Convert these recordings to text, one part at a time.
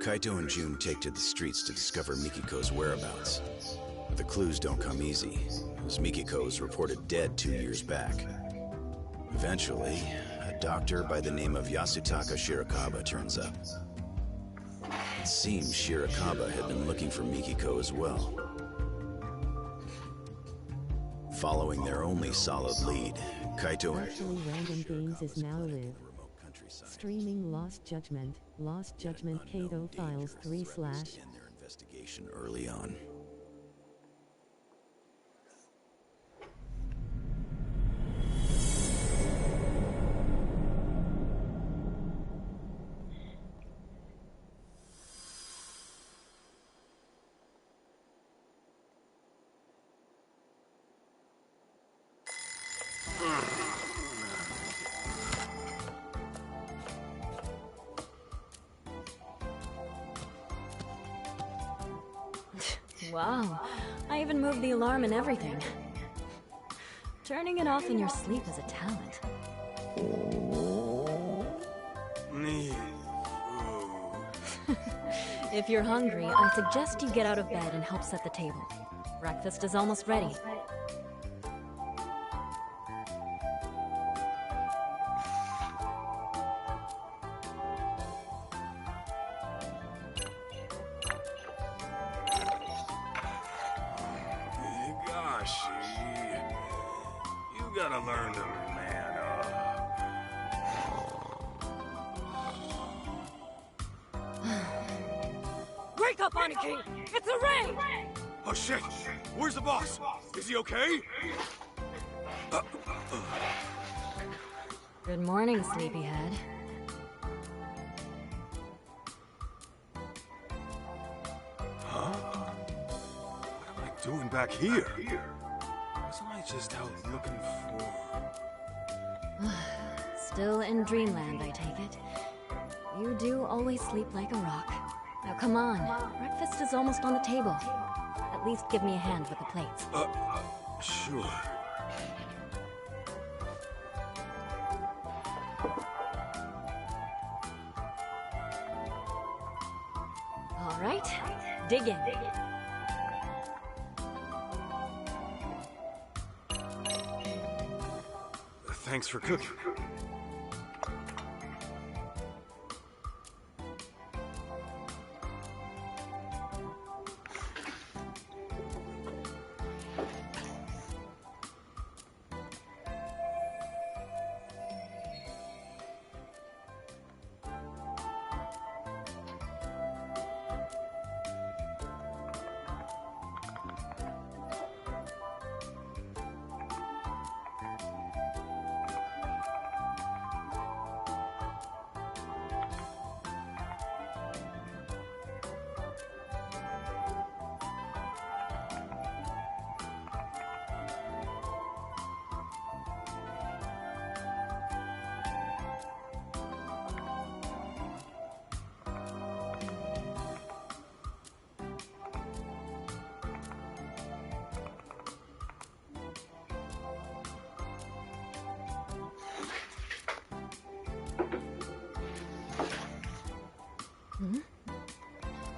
Kaito and June take to the streets to discover Mikiko's whereabouts. But the clues don't come easy, as Mikiko was reported dead 2 years back. Eventually, a doctor by the name of Yasutaka Shirakawa turns up. It seems Shirakawa had been looking for Mikiko as well. Following their only solid lead, Kaito... Virtually Random Games is now live. Streaming Lost Judgment, Lost Judgment Kaito Files 3/ ...in their investigation early on. Wow, I even moved the alarm and everything. Turning it off in your sleep is a talent. If you're hungry, I suggest you get out of bed and help set the table. Breakfast is almost ready. You gotta learn to man up. Wake up, Aniki! It's a raid! Oh shit! Where's the boss? Is he okay? Good morning, sleepyhead. Huh? What am I doing back here? Wasn't I just out looking for... Still in dreamland, I take it. You do always sleep like a rock. Now come on, breakfast is almost on the table. At least give me a hand with the plates. Sure. All right, dig in. Thanks for cooking.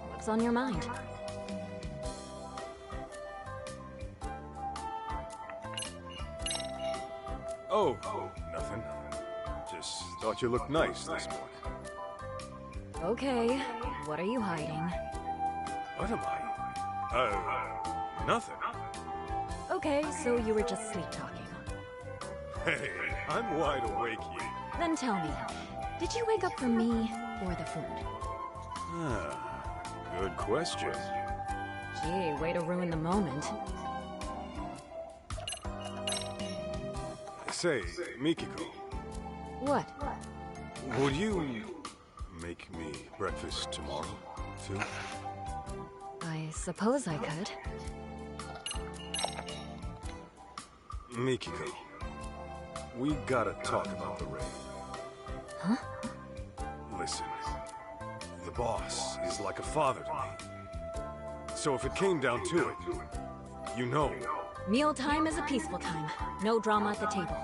What's on your mind? Oh, nothing. Just thought you looked nice this morning. Okay, what are you hiding? What am I? Nothing. Okay, so you were just sleep talking. Hey, I'm wide awake here. Then tell me, did you wake up for me or the food? Good question. Gee, way to ruin the moment. Say, Mikiko, What? would you make me breakfast tomorrow, too? I suppose I could. Mikiko, we gotta talk about the raid. Huh? Listen, the boss is like a father to me. So if it came down to it, you know. Mealtime is a peaceful time. No drama at the table.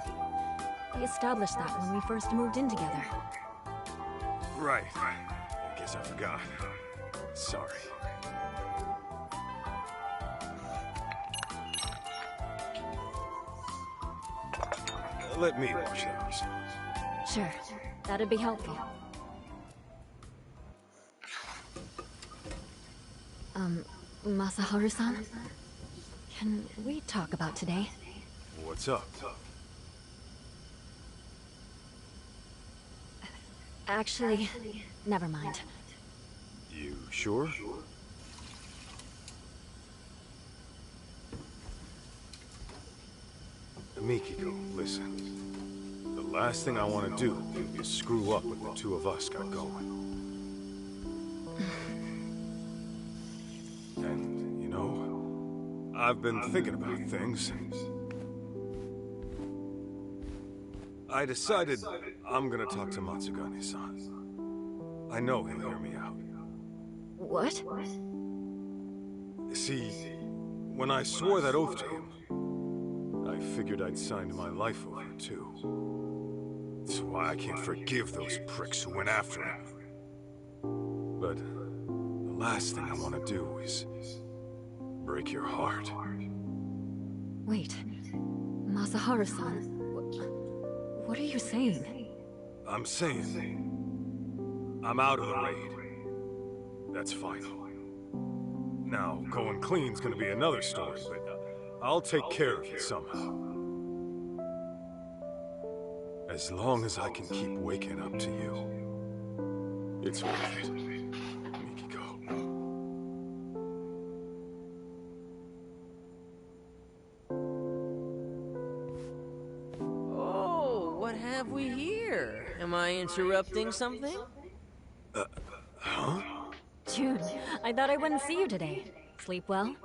We established that when we first moved in together. Right. I guess I forgot. Sorry. Let me wash those. Sure, that'd be helpful. Masaharu-san? Can we talk about today? What's up? Actually, never mind. You sure? Mikiko, listen. The last thing I want to do is screw up what the two of us got going. And, you know, I've been thinking about things. I decided I'm gonna talk to Matsugane-san. I know he'll hear me out. What? See, when I swore that oath to him, I figured I'd signed my life over it too. That's why I can't forgive those pricks who went after him. But the last thing I want to do is break your heart. Wait, Masaharu-san, what are you saying? I'm saying I'm out of the raid. That's final. Now, going clean's gonna be another story, but I'll take care of it somehow. As long as I can keep waking up to you, it's worth it, Mikiko. Oh, what have we here? Am I interrupting something? Huh? June, I thought I wouldn't see you today. Sleep well?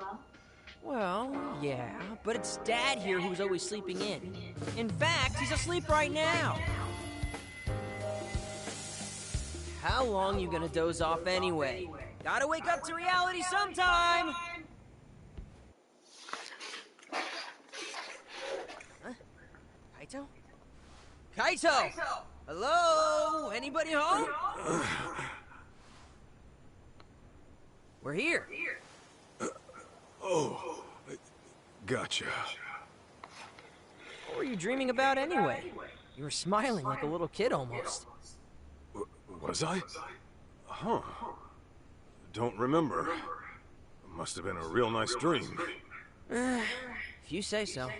Well, yeah, but it's Dad here who's always sleeping in. In fact, he's asleep right now. How long you gonna doze off anyway? Gotta wake up to reality sometime! Huh? Kaito? Kaito! Hello? Anybody home? We're here. Oh, gotcha. What were you dreaming about anyway? You were smiling like a little kid almost. Was I? Huh. Don't remember. Must have been a real nice dream. If you say so.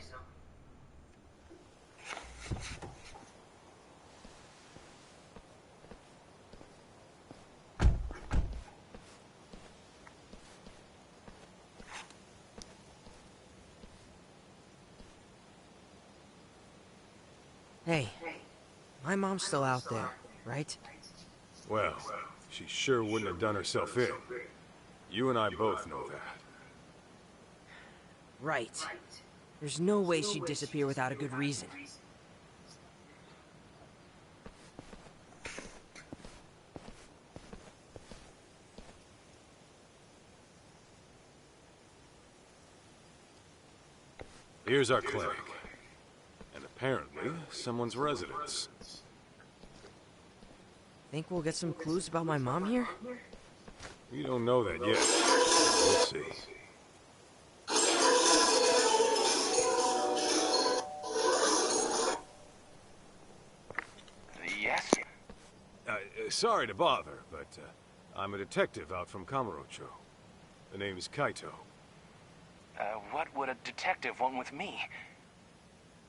Hey, my mom's still out there, right? Well, she sure wouldn't have done herself in. You and I both know that. Right. There's no way she'd disappear without a good reason. Here's our clinic. And apparently, someone's residence. Think we'll get some clues about my mom here? We don't know that yet. We'll see. Yes? Sorry to bother, but I'm a detective out from Kamurocho. The name's Kaito. What would a detective want with me?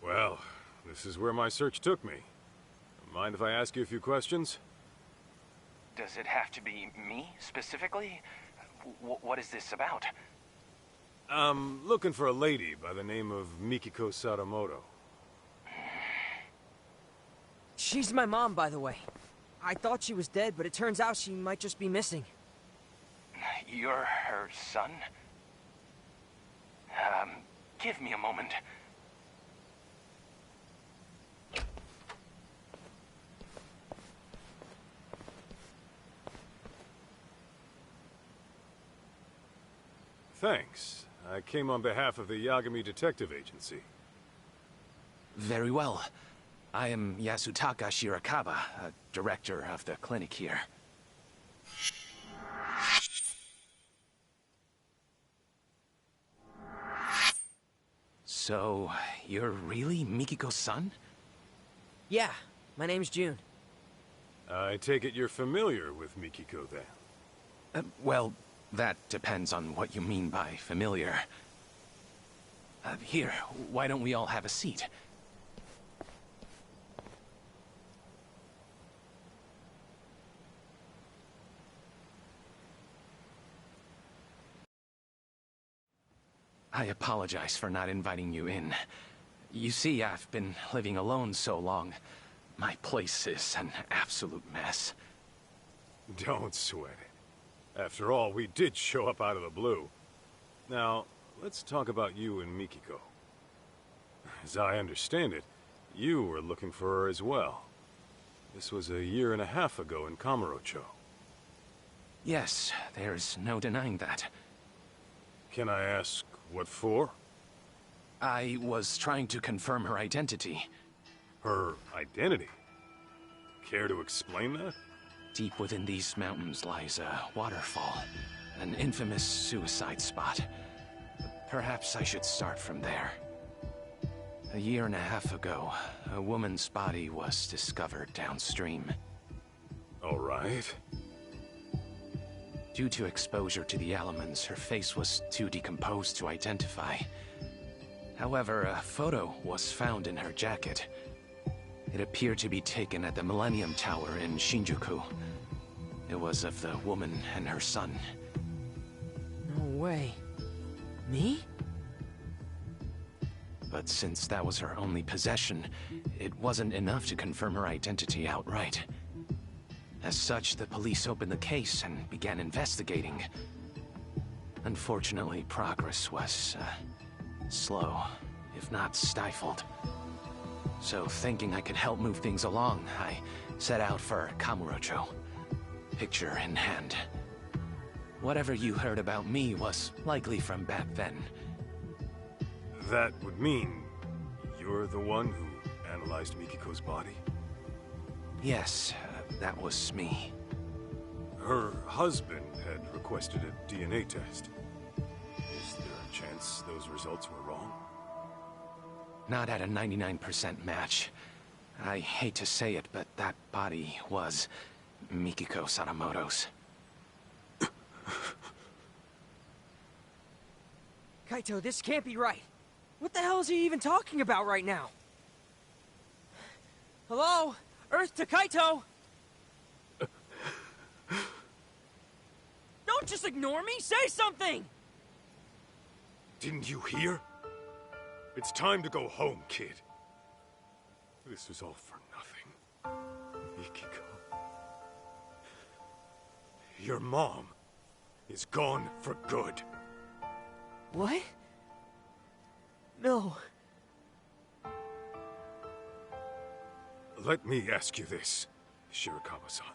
Well, this is where my search took me. Mind if I ask you a few questions? Does it have to be me, specifically? What is this about? I'm looking for a lady by the name of Mikiko Sadamoto. She's my mom, by the way. I thought she was dead, but it turns out she might just be missing. You're her son? Give me a moment. Thanks. I came on behalf of the Yagami Detective Agency. Very well. I am Yasutaka Shirakawa, director of the clinic here. So, you're really Mikiko's son? Yeah, my name's June. I take it you're familiar with Mikiko, then? Well, that depends on what you mean by familiar. Here, why don't we all have a seat? I apologize for not inviting you in. You see, I've been living alone so long. My place is an absolute mess. Don't sweat it. After all, we did show up out of the blue. Now, let's talk about you and Mikiko. As I understand it, you were looking for her as well. This was 1.5 years ago in Kamurocho. Yes, there's no denying that. Can I ask what for? I was trying to confirm her identity. Her identity? Care to explain that? Deep within these mountains lies a waterfall, an infamous suicide spot. Perhaps I should start from there. 1.5 years ago, a woman's body was discovered downstream. All right. Due to exposure to the elements, her face was too decomposed to identify. However, a photo was found in her jacket. It appeared to be taken at the Millennium Tower in Shinjuku. It was of the woman and her son. No way. Me? But since that was her only possession, it wasn't enough to confirm her identity outright. As such, the police opened the case and began investigating. Unfortunately, progress was, slow, if not stifled. So, thinking I could help move things along, I set out for Kamurocho, picture in hand. Whatever you heard about me was likely from back then. That would mean you're the one who analyzed Mikiko's body? Yes, that was me. Her husband had requested a DNA test. Is there a chance those results were wrong? Not at a 99% match. I hate to say it, but that body was Mikiko Sadamoto's. Kaito, this can't be right. What the hell is he even talking about right now? Hello? Earth to Kaito! Don't just ignore me! Say something! Didn't you hear? It's time to go home, kid. This was all for nothing. Mikiko. Your mom is gone for good. What? No. Let me ask you this, Shirakawa-san.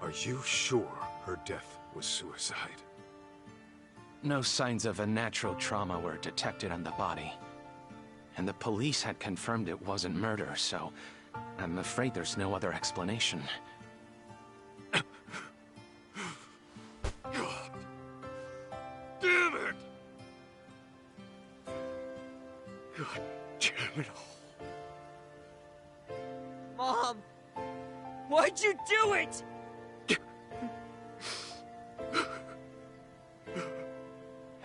Are you sure her death was suicide? No signs of a natural trauma were detected on the body. And the police had confirmed it wasn't murder, so I'm afraid there's no other explanation. God damn it! God damn it all. Mom! Why'd you do it?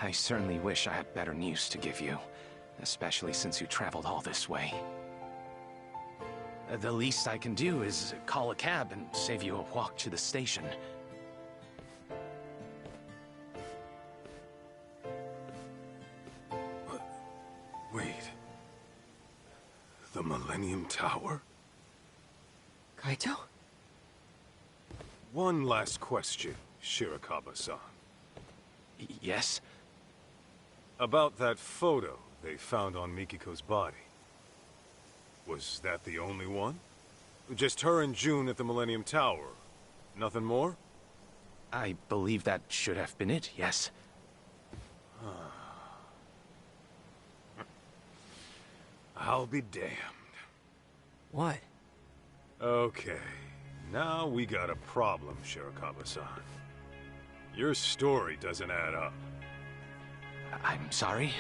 I certainly wish I had better news to give you, especially since you traveled all this way. The least I can do is call a cab and save you a walk to the station. Wait. The Millennium Tower? Kaito? One last question, Shirakawa-san. Yes? About that photo they found on Mikiko's body. Was that the only one? Just her and June at the Millennium Tower? Nothing more? I believe that should have been it, yes. I'll be damned. What? Okay, now we got a problem, Shirakawa-san. Your story doesn't add up. I'm sorry?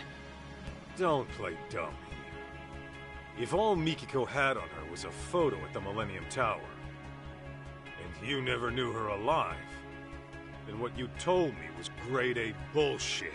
Don't play dumb here. If all Mikiko had on her was a photo at the Millennium Tower, and you never knew her alive, then what you told me was grade A bullshit.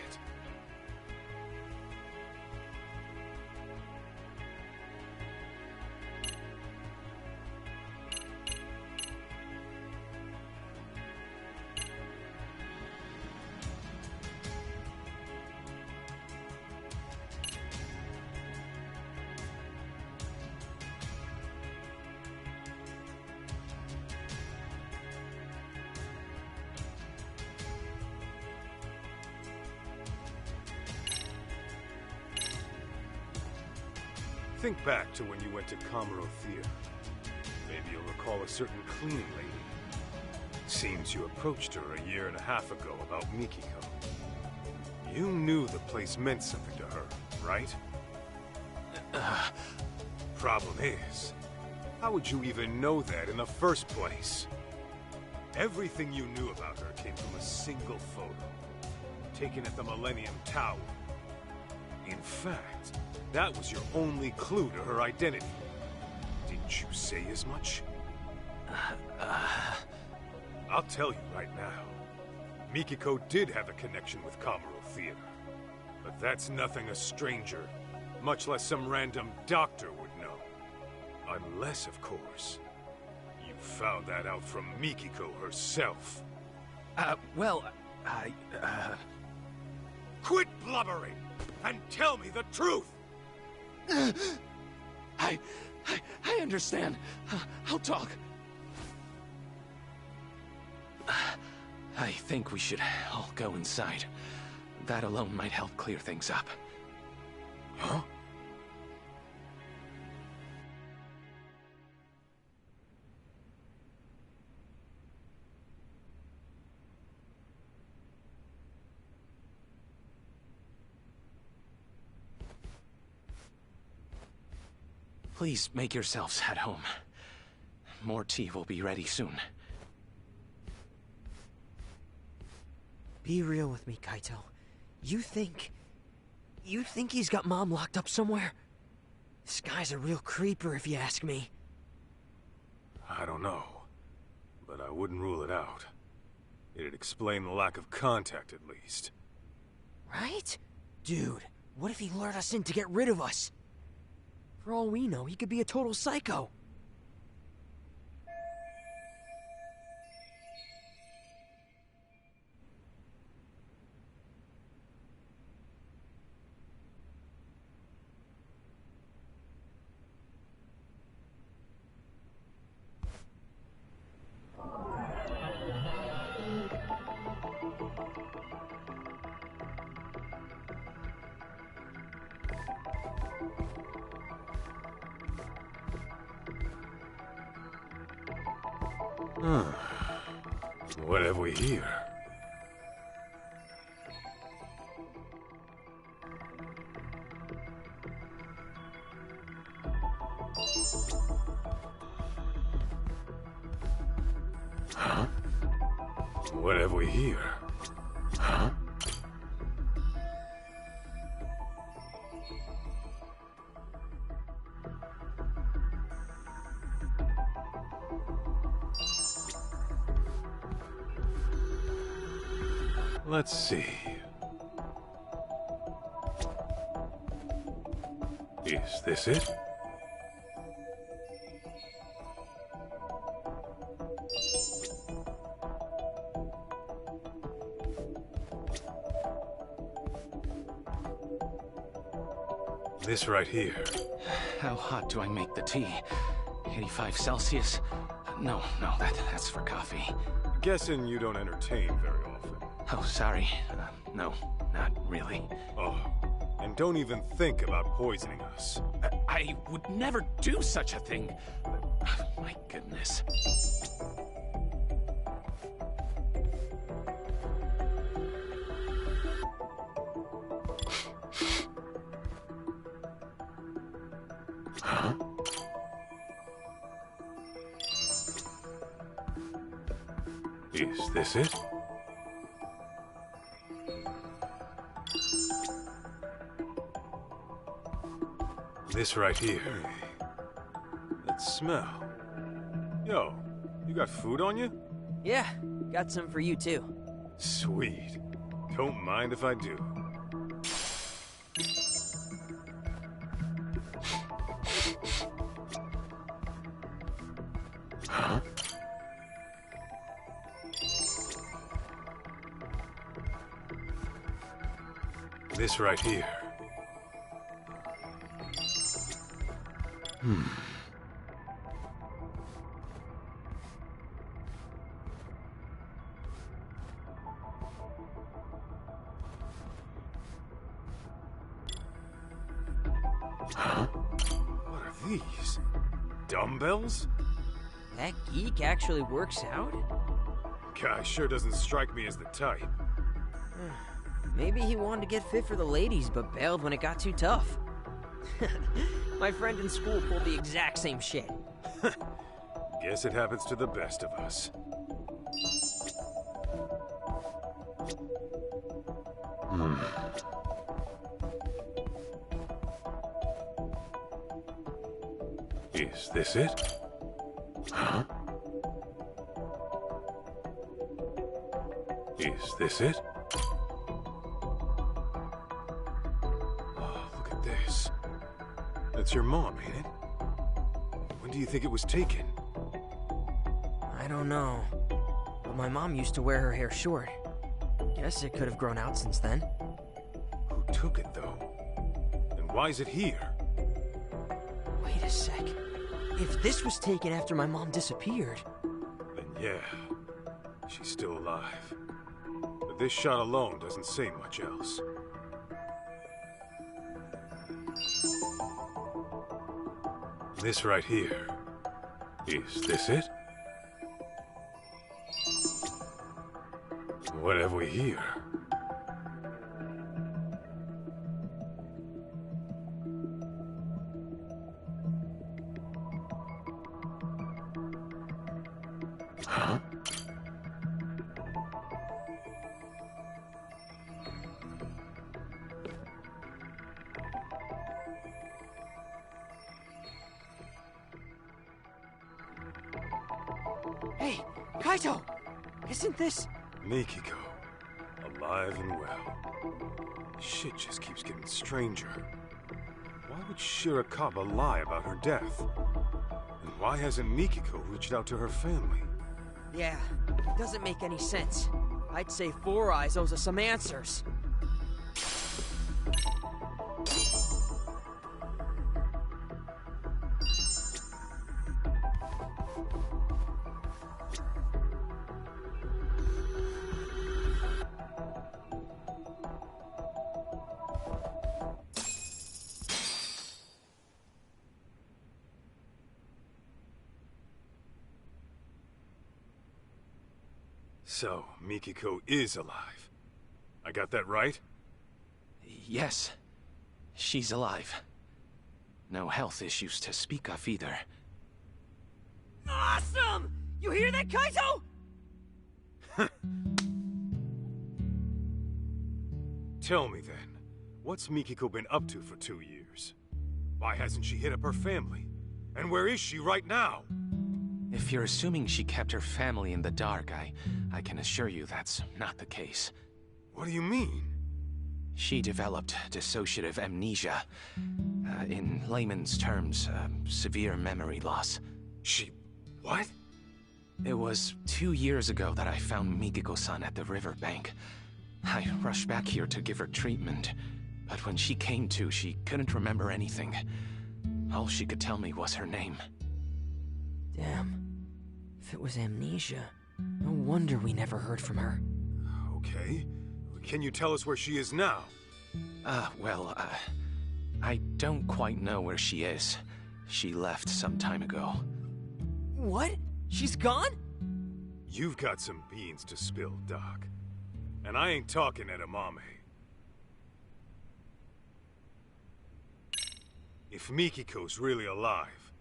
Think back to when you went to Kamuro Theater. Maybe you'll recall a certain cleaning lady. Seems you approached her a year and a half ago about Mikiko. You knew the place meant something to her, right? Problem is, how would you even know that in the first place? Everything you knew about her came from a single photo, taken at the Millennium Tower. In fact, that was your only clue to her identity. Didn't you say as much? I'll tell you right now. Mikiko did have a connection with Kamuro Theater. But that's nothing a stranger, much less some random doctor would know. Unless, of course, you found that out from Mikiko herself. Quit blubbering and tell me the truth! I understand. I'll talk. I think we should all go inside. That alone might help clear things up. Huh? Please make yourselves at home. More tea will be ready soon. Be real with me, Kaito. You think he's got Mom locked up somewhere? This guy's a real creeper, if you ask me. I don't know, but I wouldn't rule it out. It'd explain the lack of contact, at least. Right? Dude, what if he lured us in to get rid of us? For all we know, he could be a total psycho. What have we here? Huh? What have we here? Huh? Let's see. Is this it? This right here. How hot do I make the tea? 85 Celsius? No, that's for coffee. Guessing you don't entertain very often. Oh, sorry. No, not really. Oh, and don't even think about poisoning us. I would never do such a thing. My goodness. Huh? Is this it? This right here. That smell. Yo, you got food on you? Yeah, got some for you too. Sweet. Don't mind if I do. Huh? This right here. Huh? What are these? Dumbbells? That geek actually works out? Guy sure doesn't strike me as the type. Maybe he wanted to get fit for the ladies, but bailed when it got too tough. My friend in school pulled the exact same shit. Guess it happens to the best of us. Is this it? Huh? Is this it? Oh, look at this. That's your mom, ain't it? When do you think it was taken? I don't know. But my mom used to wear her hair short. Guess it could have grown out since then. Who took it, though? And why is it here? Wait a sec. If this was taken after my mom disappeared... Then yeah, she's still alive. But this shot alone doesn't say much else. This right here. Is this it? What have we here? Huh? Hey, Kaito! Isn't this... Mikiko. Alive and well. Shit just keeps getting stranger. Why would Shirakawa lie about her death? And why hasn't Mikiko reached out to her family? Yeah, doesn't make any sense. I'd say Four Eyes owes us some answers. So, Mikiko is alive. I got that right? Yes. She's alive. No health issues to speak of either. Awesome! You hear that, Kaito? Tell me then, what's Mikiko been up to for 2 years? Why hasn't she hit up her family? And where is she right now? If you're assuming she kept her family in the dark, I can assure you that's not the case. What do you mean? She developed dissociative amnesia. In layman's terms, severe memory loss. She... what? It was 2 years ago that I found Mikiko-san at the riverbank. I rushed back here to give her treatment, but when she came to, she couldn't remember anything. All she could tell me was her name. Damn. If it was amnesia, no wonder we never heard from her. Okay. Can you tell us where she is now? I don't quite know where she is. She left some time ago. What? She's gone? You've got some beans to spill, Doc. And I ain't talking edamame. If Mikiko's really alive,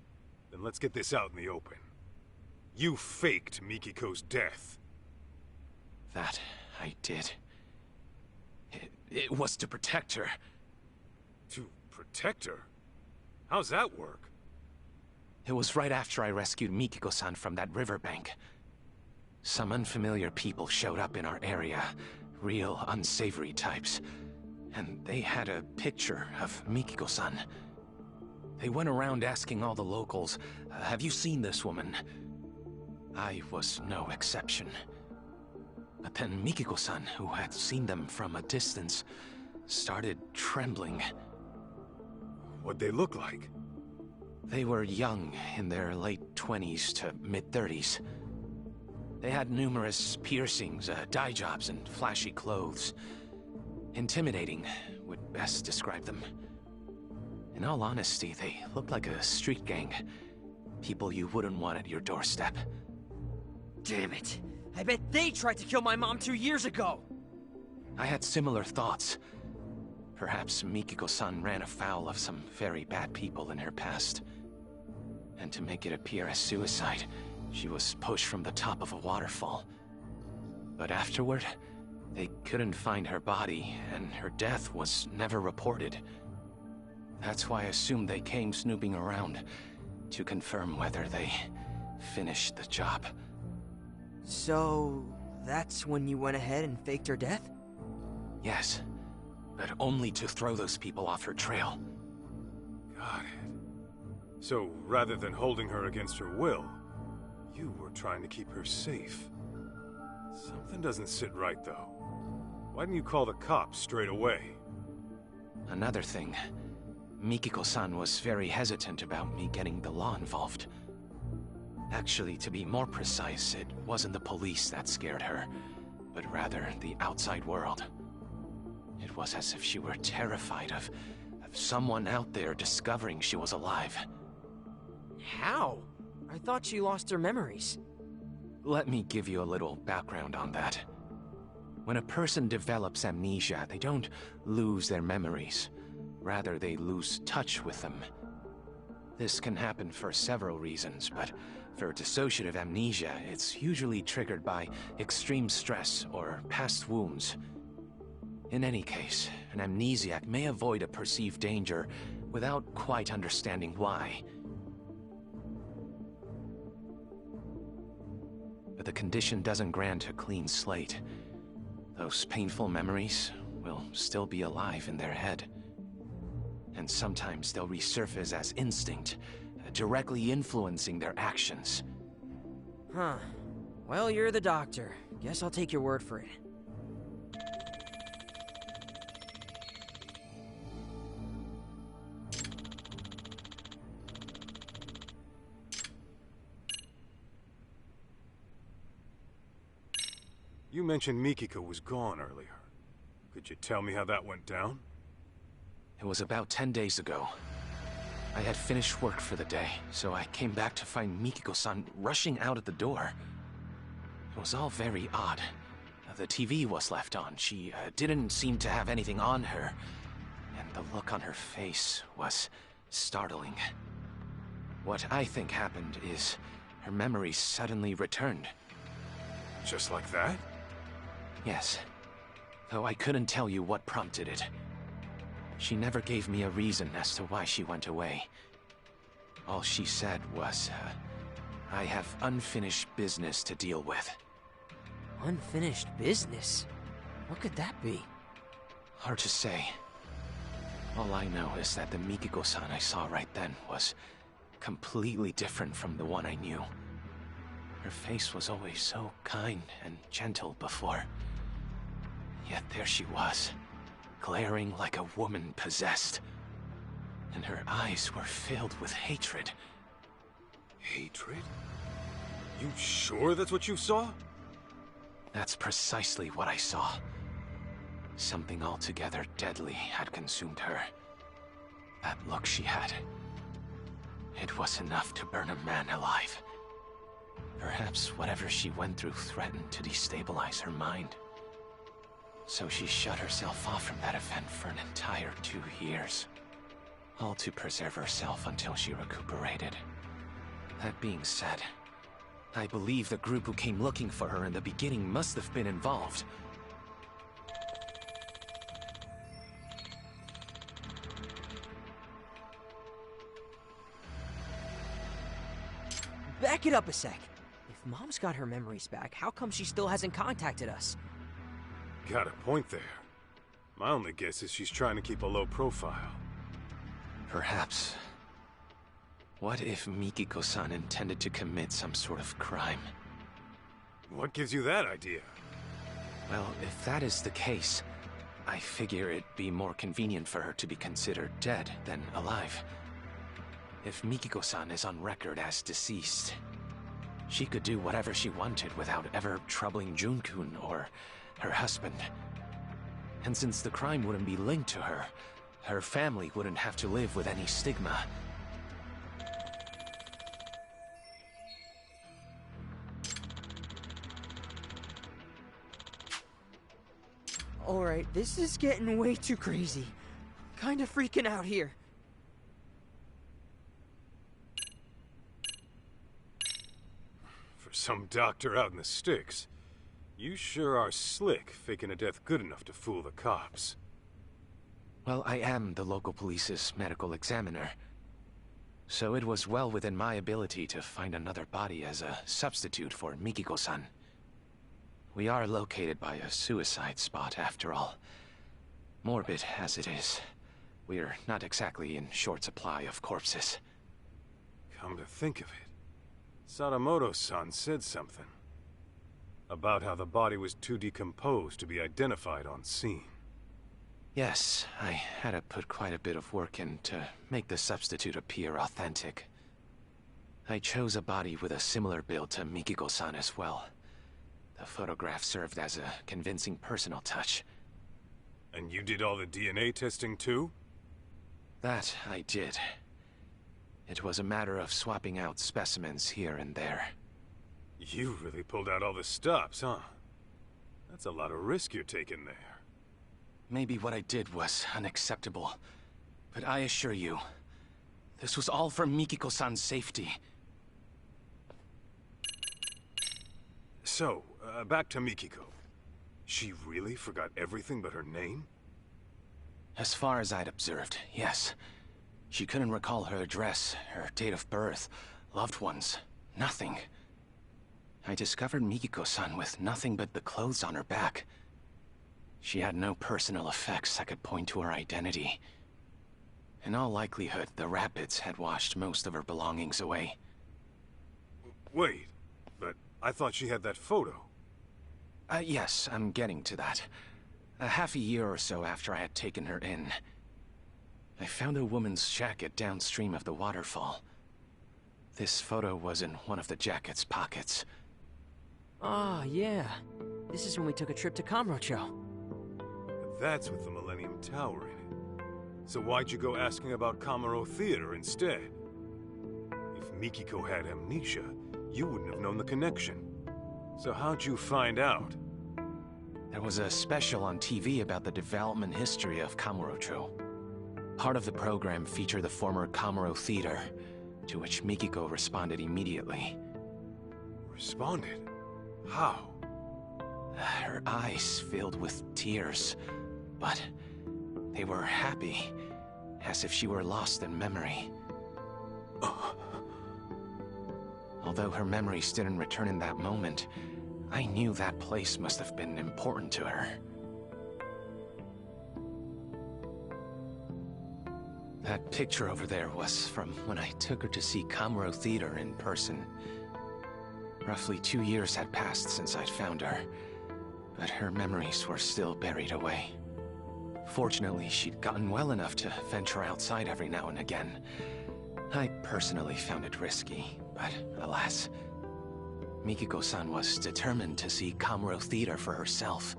then let's get this out in the open. You faked Mikiko's death. That I did. It was to protect her. To protect her? How's that work? It was right after I rescued Mikiko-san from that riverbank. Some unfamiliar people showed up in our area, real unsavory types, and they had a picture of Mikiko-san. They went around asking all the locals, have you seen this woman? I was no exception. But then Mikiko-san, who had seen them from a distance, started trembling. What'd they look like? They were young, in their late 20s to mid-30s. They had numerous piercings, dye jobs, and flashy clothes. Intimidating would best describe them. In all honesty, they looked like a street gang. People you wouldn't want at your doorstep. Damn it! I bet they tried to kill my mom 2 years ago! I had similar thoughts. Perhaps Mikiko-san ran afoul of some very bad people in her past. And to make it appear as suicide, she was pushed from the top of a waterfall. But afterward, they couldn't find her body, and her death was never reported. That's why I assumed they came snooping around to confirm whether they finished the job. So, that's when you went ahead and faked her death? Yes, but only to throw those people off her trail. Got it. So, rather than holding her against her will, you were trying to keep her safe. Something doesn't sit right, though. Why didn't you call the cops straight away? Another thing, Mikiko-san was very hesitant about me getting the law involved. Actually, to be more precise, it wasn't the police that scared her, but rather the outside world. It was as if she were terrified of someone out there discovering she was alive. How? I thought she lost her memories. Let me give you a little background on that. When a person develops amnesia, they don't lose their memories. Rather, they lose touch with them. This can happen for several reasons, but for dissociative amnesia, it's usually triggered by extreme stress or past wounds. In any case, an amnesiac may avoid a perceived danger without quite understanding why. But the condition doesn't grant a clean slate. Those painful memories will still be alive in their head. And sometimes they'll resurface as instinct, directly influencing their actions. Huh. Well, you're the doctor. Guess I'll take your word for it. You mentioned Mikiko was gone earlier. Could you tell me how that went down? It was about 10 days ago. I had finished work for the day, so I came back to find Mikiko-san rushing out at the door. It was all very odd. The TV was left on. She didn't seem to have anything on her, and the look on her face was startling. What I think happened is her memory suddenly returned. Just like that? Yes, though I couldn't tell you what prompted it. She never gave me a reason as to why she went away. All she said was, I have unfinished business to deal with. Unfinished business? What could that be? Hard to say. All I know is that the Mikiko-san I saw right then was completely different from the one I knew. Her face was always so kind and gentle before. Yet there she was, glaring like a woman possessed. And her eyes were filled with hatred. Hatred? You sure that's what you saw? That's precisely what I saw. Something altogether deadly had consumed her. That look she had. It was enough to burn a man alive. Perhaps whatever she went through threatened to destabilize her mind. So she shut herself off from that event for an entire 2 years. All to preserve herself until she recuperated. That being said, I believe the group who came looking for her in the beginning must have been involved. back it up a sec. If Mom's got her memories back, how come she still hasn't contacted us? Got a point there. My only guess is she's trying to keep a low profile. Perhaps. What if Mikiko-san intended to commit some sort of crime? What gives you that idea? Well, if that is the case, I figure it'd be more convenient for her to be considered dead than alive. If Mikiko-san is on record as deceased, she could do whatever she wanted without ever troubling Jun-kun or her husband. And since the crime wouldn't be linked to her, her family wouldn't have to live with any stigma. Alright, this is getting way too crazy. Kinda freaking out here. For some doctor out in the sticks, you sure are slick, faking a death good enough to fool the cops. Well, I am the local police's medical examiner, so it was well within my ability to find another body as a substitute for Mikiko-san. We are located by a suicide spot, after all. Morbid as it is, we're not exactly in short supply of corpses. Come to think of it, Sadamoto-san said something about how the body was too decomposed to be identified on scene. Yes, I had to put quite a bit of work in to make the substitute appear authentic. I chose a body with a similar build to Mikiko-san as well. The photograph served as a convincing personal touch. And you did all the DNA testing too? That I did. It was a matter of swapping out specimens here and there. You really pulled out all the stops, huh? That's a lot of risk you're taking there. Maybe what I did was unacceptable, but I assure you, this was all for Mikiko-san's safety. So, back to Mikiko. She really forgot everything but her name? As far as I'd observed, yes. She couldn't recall her address, her date of birth, loved ones, nothing. I discovered Mikiko-san with nothing but the clothes on her back. She had no personal effects that could point to her identity. In all likelihood, the rapids had washed most of her belongings away. Wait, but I thought she had that photo. Yes, I'm getting to that. Half a year or so after I had taken her in, I found a woman's jacket downstream of the waterfall. This photo was in one of the jacket's pockets. Ah, yeah. This is when we took a trip to Kamurocho. But that's with the Millennium Tower in it. So why'd you go asking about Kamuro Theater instead? If Mikiko had amnesia, you wouldn't have known the connection. So how'd you find out? There was a special on TV about the development history of Kamurocho. Part of the program featured the former Kamuro Theater, to which Mikiko responded immediately. Responded? How? Her eyes filled with tears, but they were happy, as if she were lost in memory. Although her memories didn't return in that moment, I knew that place must have been important to her. That picture over there was from when I took her to see Kamuro Theater in person. Roughly 2 years had passed since I'd found her, but her memories were still buried away. Fortunately, she'd gotten well enough to venture outside every now and again. I personally found it risky, but alas, Mikiko-san was determined to see Kamuro Theater for herself,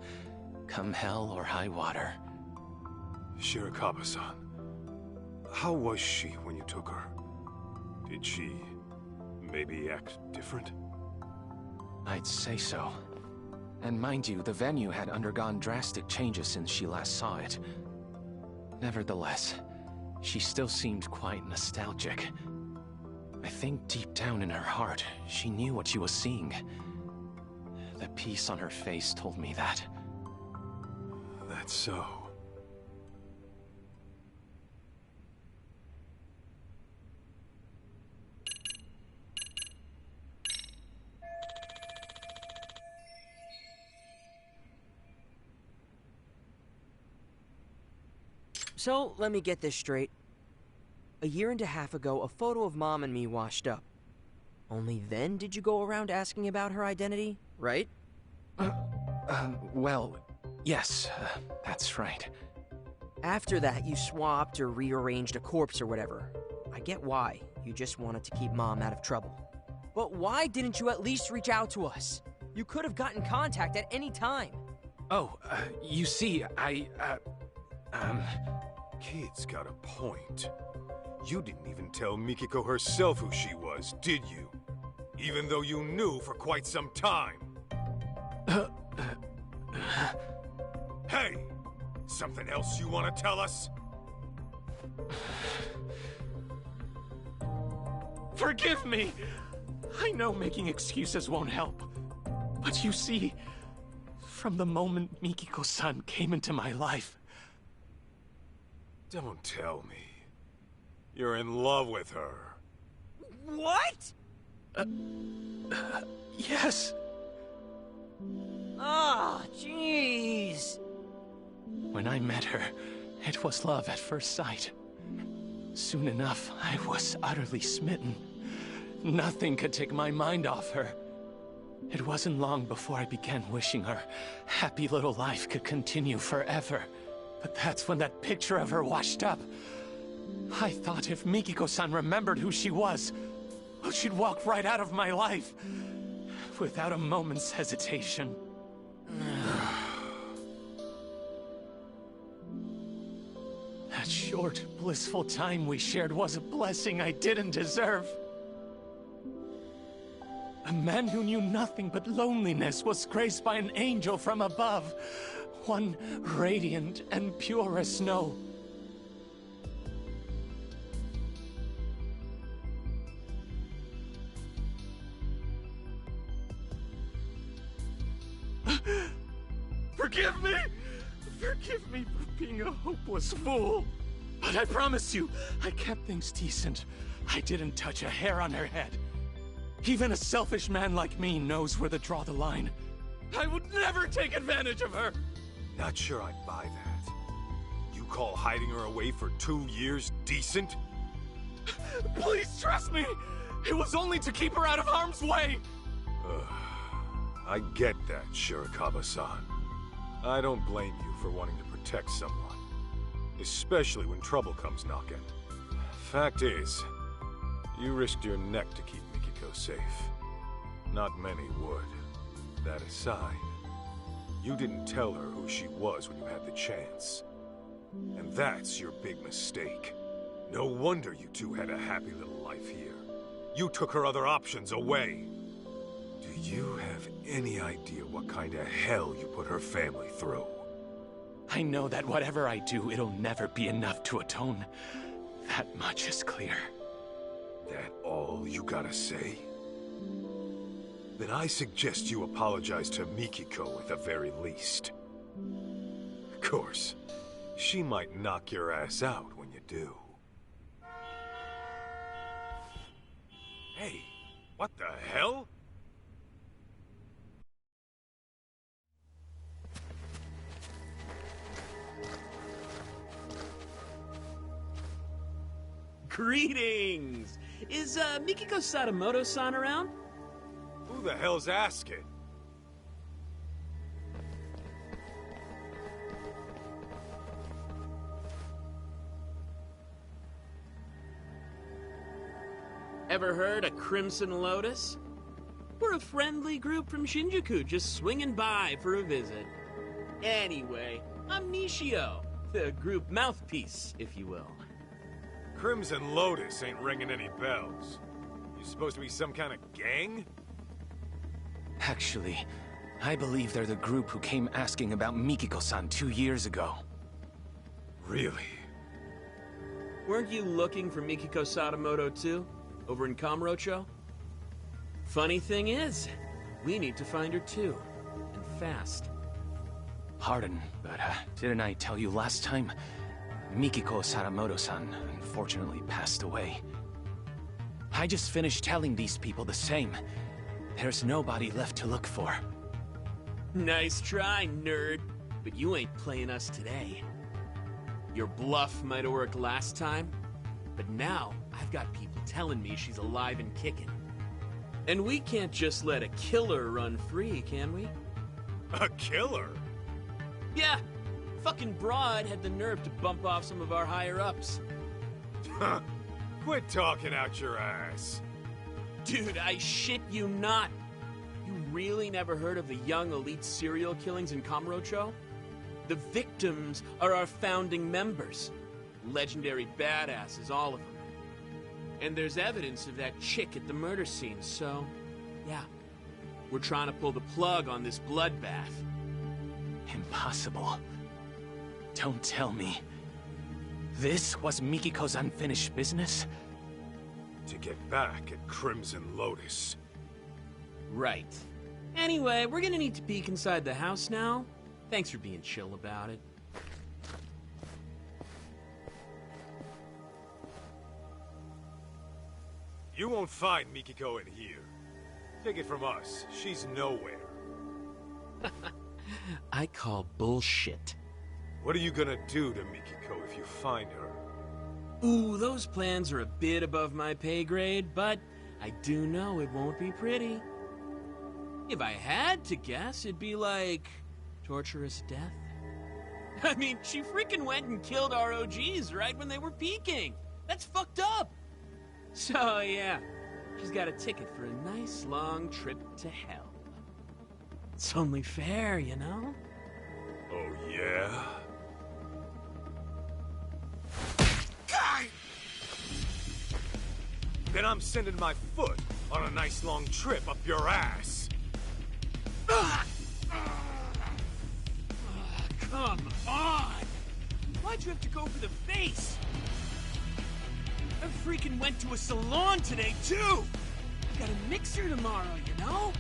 come hell or high water. Shirakawa-san, how was she when you took her? Did she maybe act different? I'd say so. And mind you, the venue had undergone drastic changes since she last saw it. Nevertheless, she still seemed quite nostalgic. I think deep down in her heart, she knew what she was seeing. The peace on her face told me that. That's so. So, let me get this straight. A year and a half ago, a photo of Mom and me washed up. Only then did you go around asking about her identity, right? Well, yes, that's right. After that, you swapped or rearranged a corpse or whatever. I get why. You just wanted to keep Mom out of trouble. But why didn't you at least reach out to us? You could have gotten contact at any time. Oh, you see, Kid's got a point. You didn't even tell Mikiko herself who she was, did you? Even though you knew for quite some time. Hey! Something else you want to tell us? Forgive me! I know making excuses won't help. But you see, from the moment Mikiko-san came into my life... Don't tell me. You're in love with her. What? Yes. Ah, jeez. When I met her, it was love at first sight. Soon enough, I was utterly smitten. Nothing could take my mind off her. It wasn't long before I began wishing her happy little life could continue forever. But that's when that picture of her washed up. I thought if Mikiko-san remembered who she was, well, she'd walk right out of my life. Without a moment's hesitation. That short, blissful time we shared was a blessing I didn't deserve. A man who knew nothing but loneliness was graced by an angel from above. One radiant and pure as snow. Forgive me! Forgive me for being a hopeless fool. But I promise you, I kept things decent. I didn't touch a hair on her head. Even a selfish man like me knows where to draw the line. I would never take advantage of her! Not sure I'd buy that. You call hiding her away for 2 years decent? Please trust me! It was only to keep her out of harm's way! I get that, Shirakawa-san. I don't blame you for wanting to protect someone. Especially when trouble comes knocking. Fact is, you risked your neck to keep Mikiko safe. Not many would. That aside, you didn't tell her who she was when you had the chance. And that's your big mistake. No wonder you two had a happy little life here. You took her other options away. Do you have any idea what kind of hell you put her family through? I know that whatever I do, it'll never be enough to atone. That much is clear. That all you gotta say? Then I suggest you apologize to Mikiko at the very least. Of course, she might knock your ass out when you do. Hey, what the hell? Greetings! Is Mikiko Sadamoto-san around? Who the hell's asking? Ever heard of Crimson Lotus? We're a friendly group from Shinjuku just swinging by for a visit. Anyway, I'm Nishio, the group mouthpiece, if you will. Crimson Lotus ain't ringing any bells. You supposed to be some kind of gang? Actually, I believe they're the group who came asking about Mikiko-san 2 years ago. Really? Weren't you looking for Mikiko Sadamoto too? Over in Kamurocho? Funny thing is, we need to find her too. And fast. Pardon, but didn't I tell you last time? Mikiko Sadamoto-san unfortunately passed away. I just finished telling these people the same. There's nobody left to look for. Nice try, nerd. But you ain't playing us today. Your bluff might have worked last time, but now I've got people telling me she's alive and kicking. And we can't just let a killer run free, can we? A killer? Yeah, fucking broad had the nerve to bump off some of our higher-ups. Huh. Quit talking out your ass. Dude, I shit you not. You really never heard of the young elite serial killings in Kamurocho? The victims are our founding members. Legendary badasses, all of them. And there's evidence of that chick at the murder scene, so... yeah. We're trying to pull the plug on this bloodbath. Impossible. Don't tell me. This was Mikiko's unfinished business? To get back at Crimson Lotus. Right. Anyway, we're gonna need to peek inside the house now. Thanks for being chill about it. You won't find Mikiko in here. Take it from us, she's nowhere. I call bullshit. What are you gonna do to Mikiko if you find her? Ooh, those plans are a bit above my pay grade, but I do know it won't be pretty. If I had to guess, it'd be like... torturous death? I mean, she freaking went and killed our OGs right when they were peaking. That's fucked up. So, yeah, she's got a ticket for a nice long trip to hell. It's only fair, you know? Oh, yeah? Then I'm sending my foot on a nice long trip up your ass. Come on! Why'd you have to go for the face? I freaking went to a salon today, too! Got a mixer tomorrow, you know?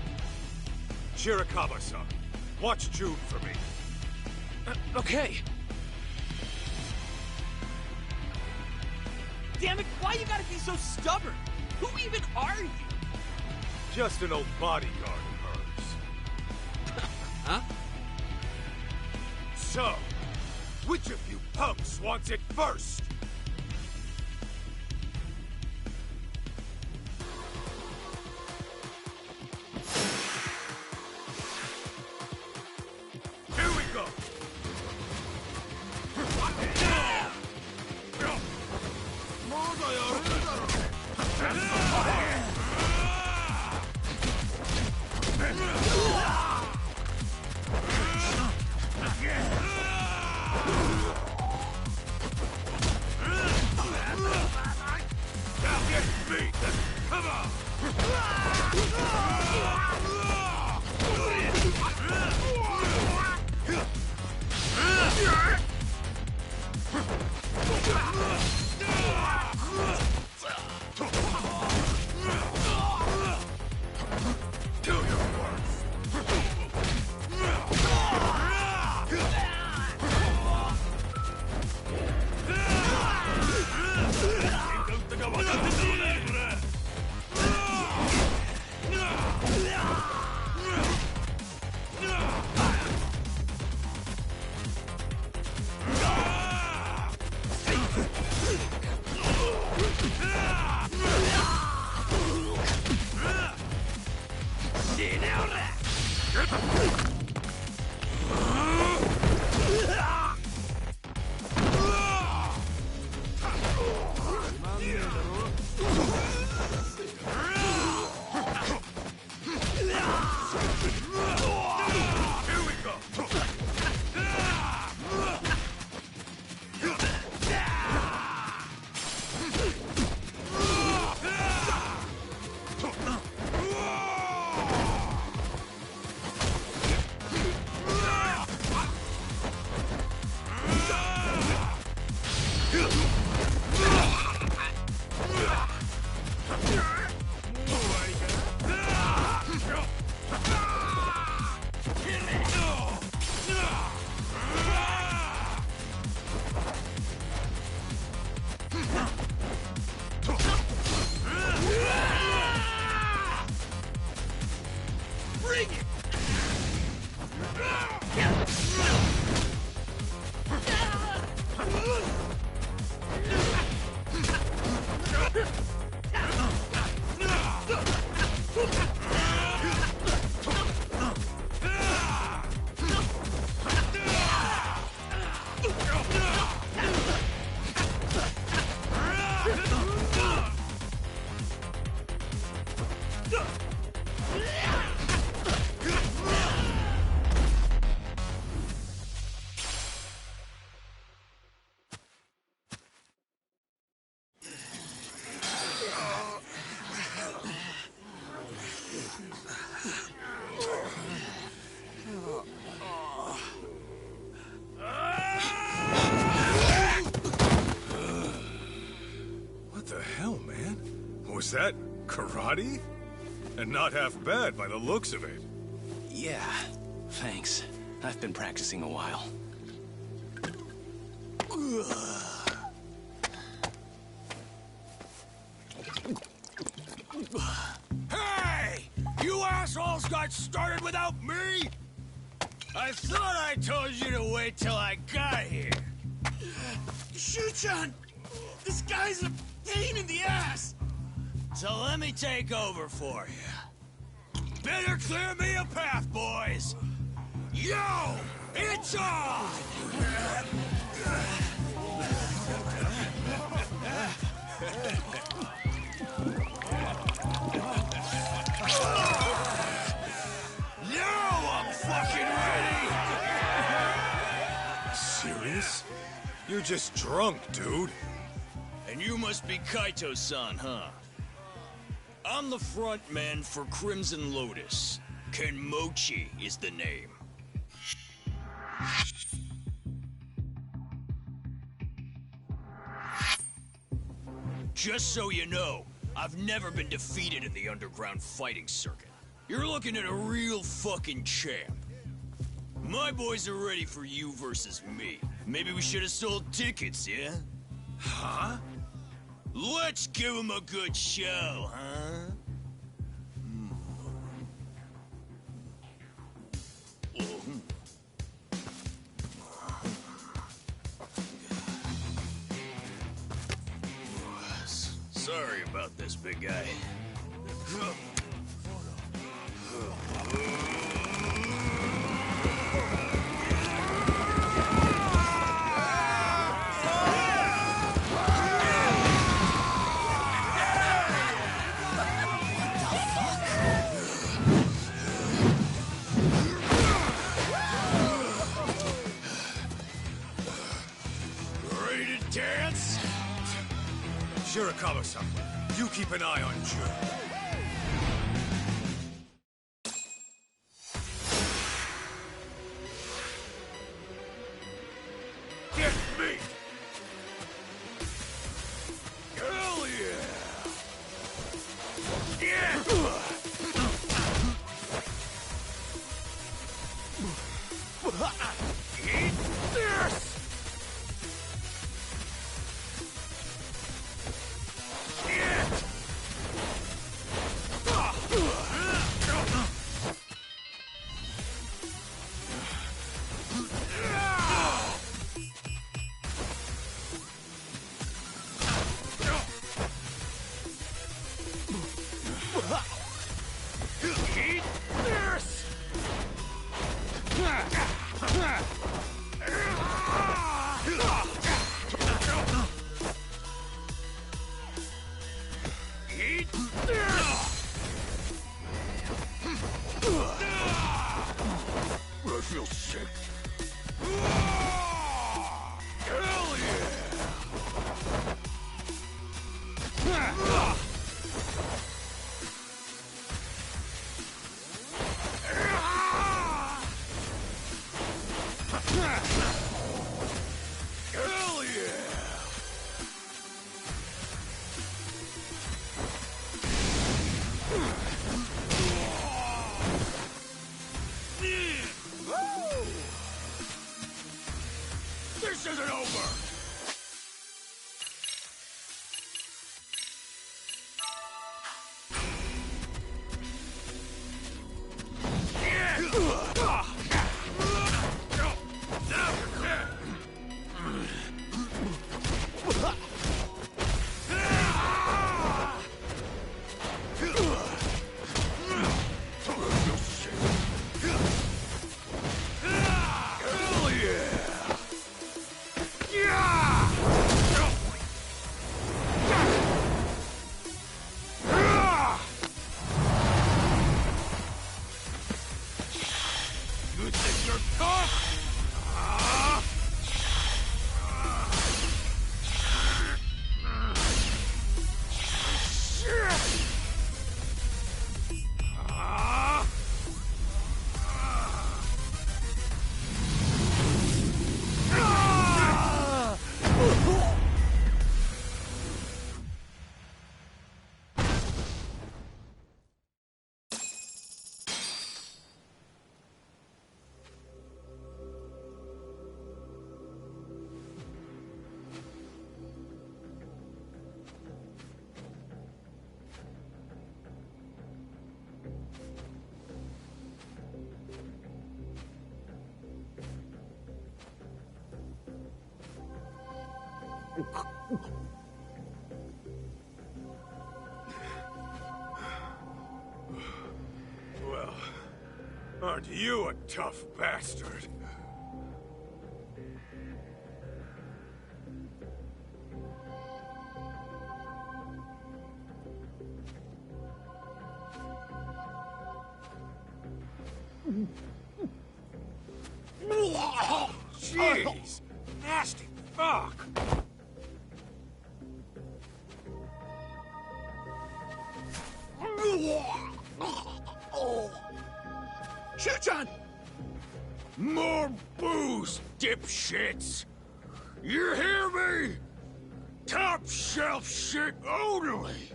Chiricaba-san, watch Jude for me. Okay. Damn it, why you gotta be so stubborn? Who even are you? Just an old bodyguard of hers. Huh? So, which of you punks wants it first? Here we go! Was that karate? And not half bad by the looks of it. Yeah, thanks. I've been practicing a while. Hey! You assholes got started without me? I thought I told you to wait till I got here. Shu-chan! This guy's a pain in the ass! So let me take over for you. Better clear me a path, boys! Yo! It's on! Now I'm fucking ready! Serious? You're just drunk, dude. And you must be Kaito-san, huh? I'm the front man for Crimson Lotus. Kenmochi is the name. Just so you know, I've never been defeated in the underground fighting circuit. You're looking at a real fucking champ. My boys are ready for you versus me. Maybe we should have sold tickets, yeah? Huh? Let's give them a good show, huh? Sorry about this, big guy. Ready to dance? Shirakawa-san, you keep an eye on Jun. Get me! Hell yeah! Eat this! Eat this! Eat this! I feel sick. Hell yeah! Hell yeah! This isn't over! Hell yeah! Yeah! Well, aren't you a tough bastard? Jeez! Nasty fuck! Shuchan! More booze, dipshits! You hear me? Top shelf shit only!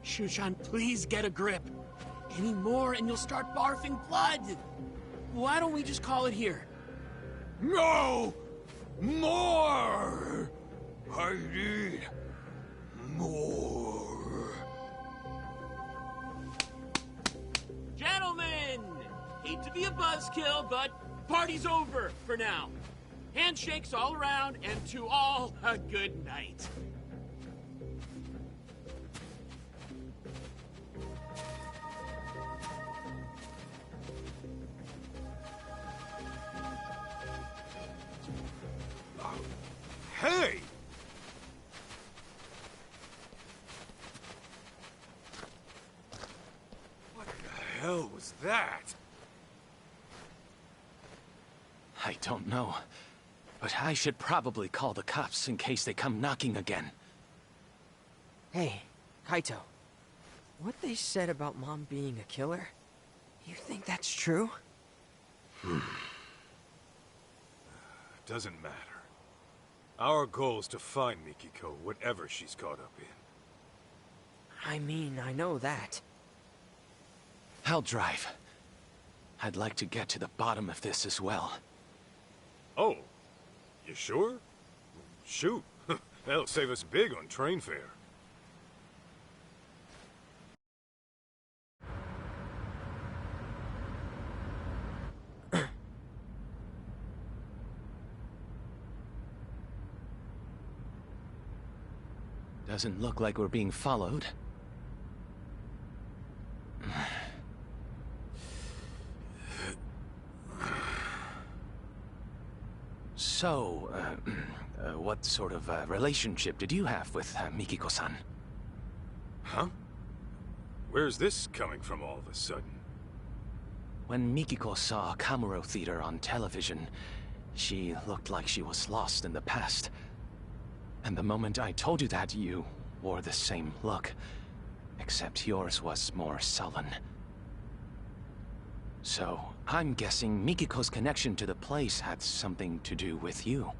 Shushan, please get a grip. Any more and you'll start barfing blood. Why don't we just call it here? No! More! I need more. Gentlemen! Hate to be a buzzkill, but party's over for now. Handshakes all around, and to all, a good night. Hey! What the hell was that? I don't know. But I should probably call the cops in case they come knocking again. Hey, Kaito. What they said about Mom being a killer, you think that's true? Doesn't matter. Our goal is to find Mikiko, whatever she's caught up in. I mean, I know that. I'll drive. I'd like to get to the bottom of this as well. Oh, you sure? Shoot, that'll save us big on train fare. Doesn't look like we're being followed. So, what sort of relationship did you have with Mikiko-san? Huh? Where's this coming from all of a sudden? When Mikiko saw Kamuro Theater on television, she looked like she was lost in the past. And the moment I told you that, you wore the same look, except yours was more sullen. So, I'm guessing Mikiko's connection to the place had something to do with you.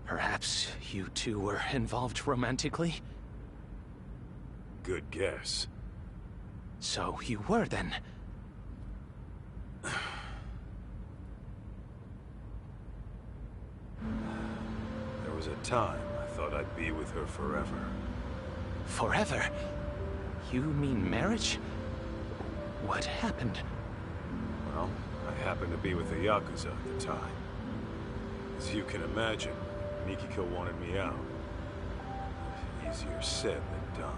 Perhaps you two were involved romantically? Good guess. So you were then? There was a time I thought I'd be with her forever. Forever? You mean marriage? What happened? Well, I happened to be with the Yakuza at the time. As you can imagine, Mikiko wanted me out. Easier said than done.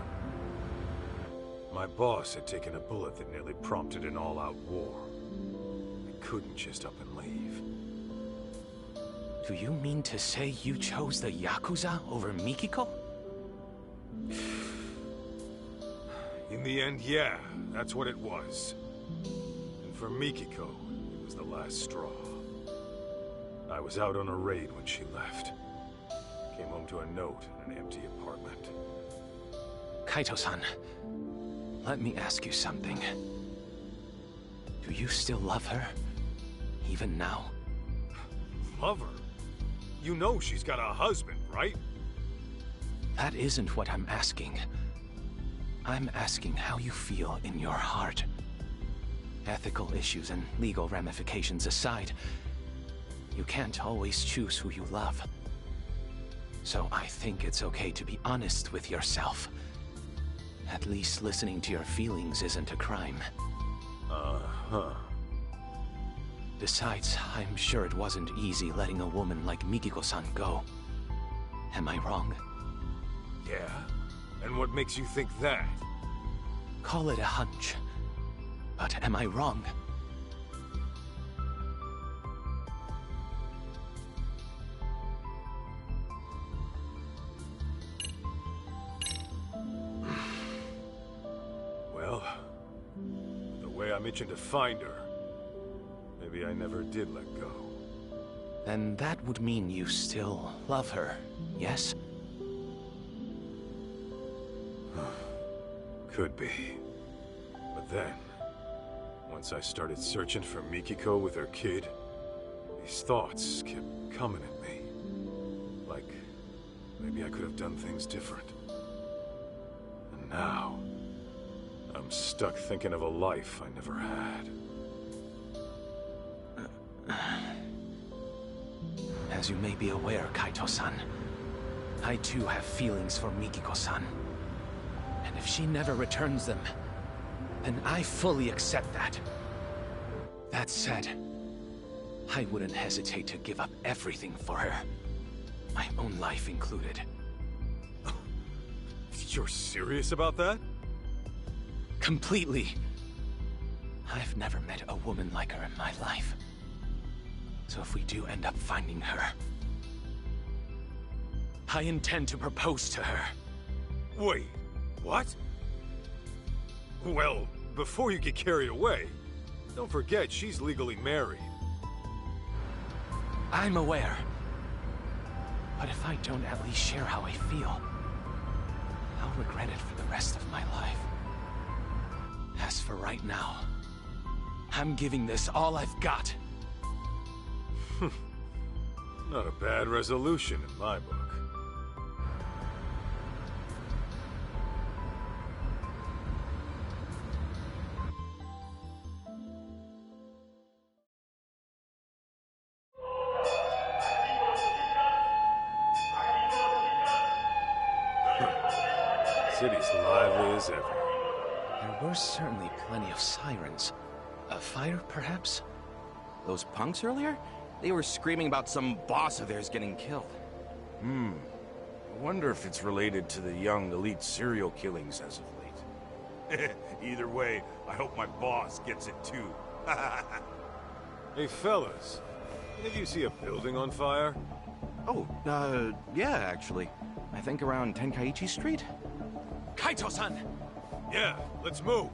My boss had taken a bullet that nearly prompted an all-out war. I couldn't just up and leave. Do you mean to say you chose the Yakuza over Mikiko? In the end, yeah, that's what it was. And for Mikiko, it was the last straw. I was out on a raid when she left. Came home to a note in an empty apartment. Kaito-san, let me ask you something. Do you still love her? Even now? Love her? You know she's got a husband, right? That isn't what I'm asking. I'm asking how you feel in your heart. Ethical issues and legal ramifications aside, you can't always choose who you love. So I think it's okay to be honest with yourself. At least listening to your feelings isn't a crime. Uh-huh. Besides, I'm sure it wasn't easy letting a woman like Mikiko-san go. Am I wrong? Yeah? And what makes you think that? Call it a hunch. But am I wrong? Well, the way I'm itching to find her, maybe I never did let go. Then that would mean you still love her, yes? Could be. But then, once I started searching for Mikiko with her kid, these thoughts kept coming at me. Like, maybe I could have done things different. And now, I'm stuck thinking of a life I never had. As you may be aware, Kaito-san, I too have feelings for Mikiko-san. And if she never returns them, then I fully accept that. That said, I wouldn't hesitate to give up everything for her. My own life included. You're serious about that? Completely. I've never met a woman like her in my life. So if we do end up finding her, I intend to propose to her. Wait, what? Well, before you get carried away, don't forget she's legally married. I'm aware. But if I don't at least share how I feel, I'll regret it for the rest of my life. As for right now, I'm giving this all I've got. Not a bad resolution in my book. City's lively as ever. There were certainly plenty of sirens. A fire, perhaps? Those punks earlier? They were screaming about some boss of theirs getting killed. I wonder if it's related to the young elite serial killings as of late. Either way, I hope my boss gets it too. Hey fellas, any of you see a building on fire? Oh, yeah, actually. I think around Tenkaichi Street? Kaito-san! Yeah, let's move.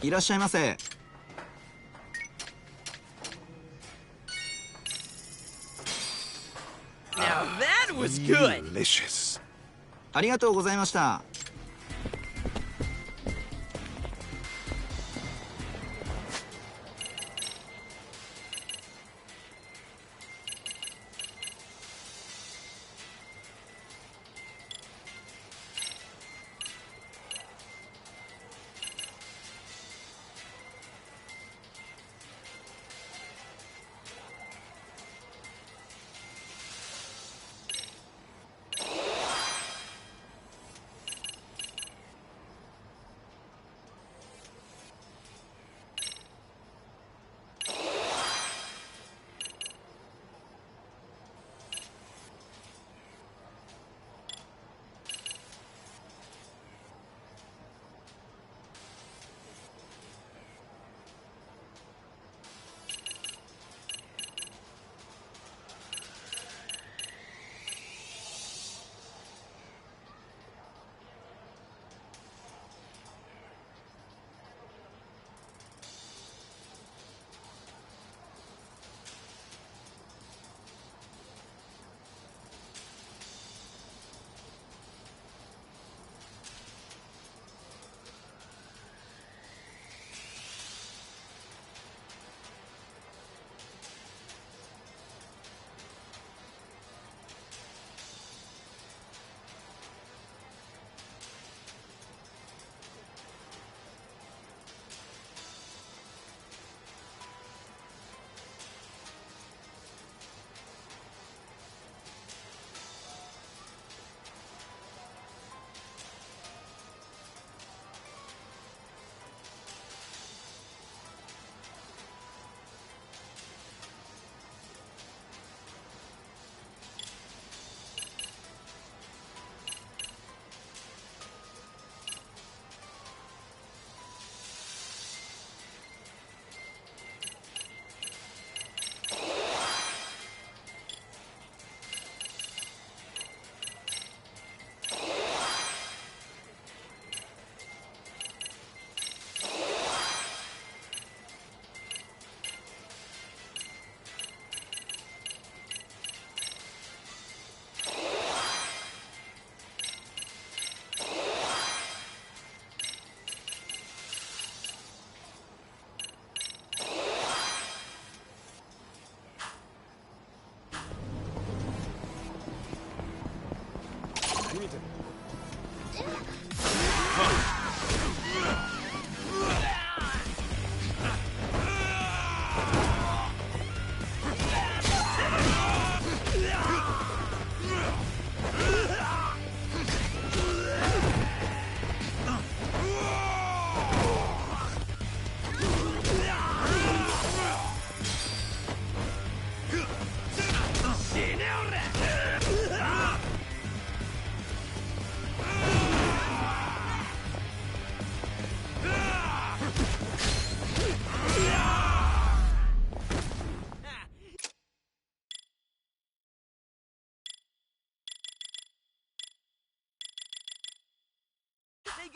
いらっしゃいませ。Now that was good. Delicious. ありがとうございました。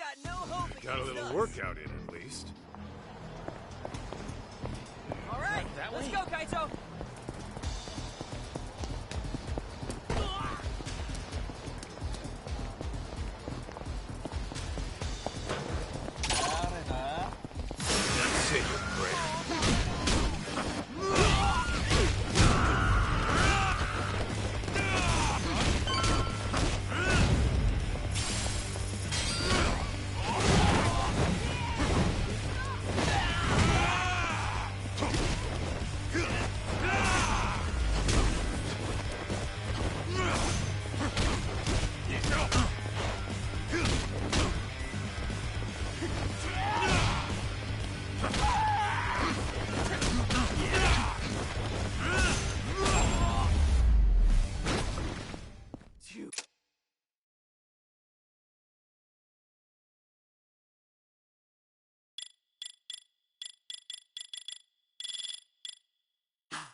got no hope against Got a little us. workout in, at least. All right, let's go, Kaito. Say your prayer.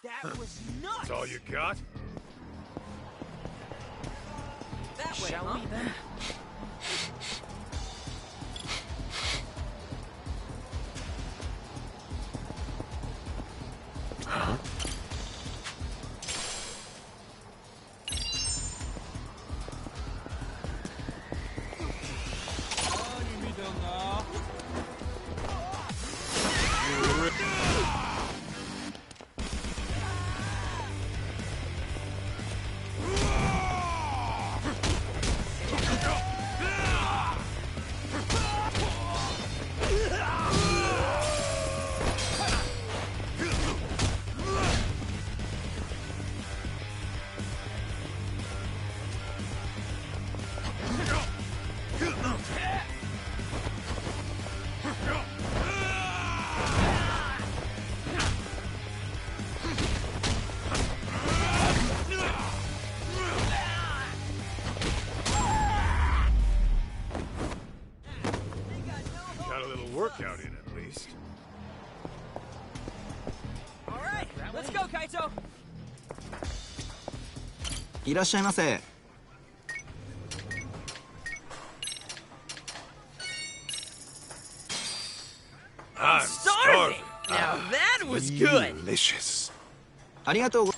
That was nuts. That's all you got? That way, Shall huh? we then? Huh? Got a little workout in, at least. All right, let's go, Kaito. いらっしゃいませ。 I'm Starving. Now that was good. Delicious. ありがとうご。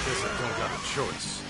Guess I don't got a choice.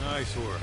Nice work.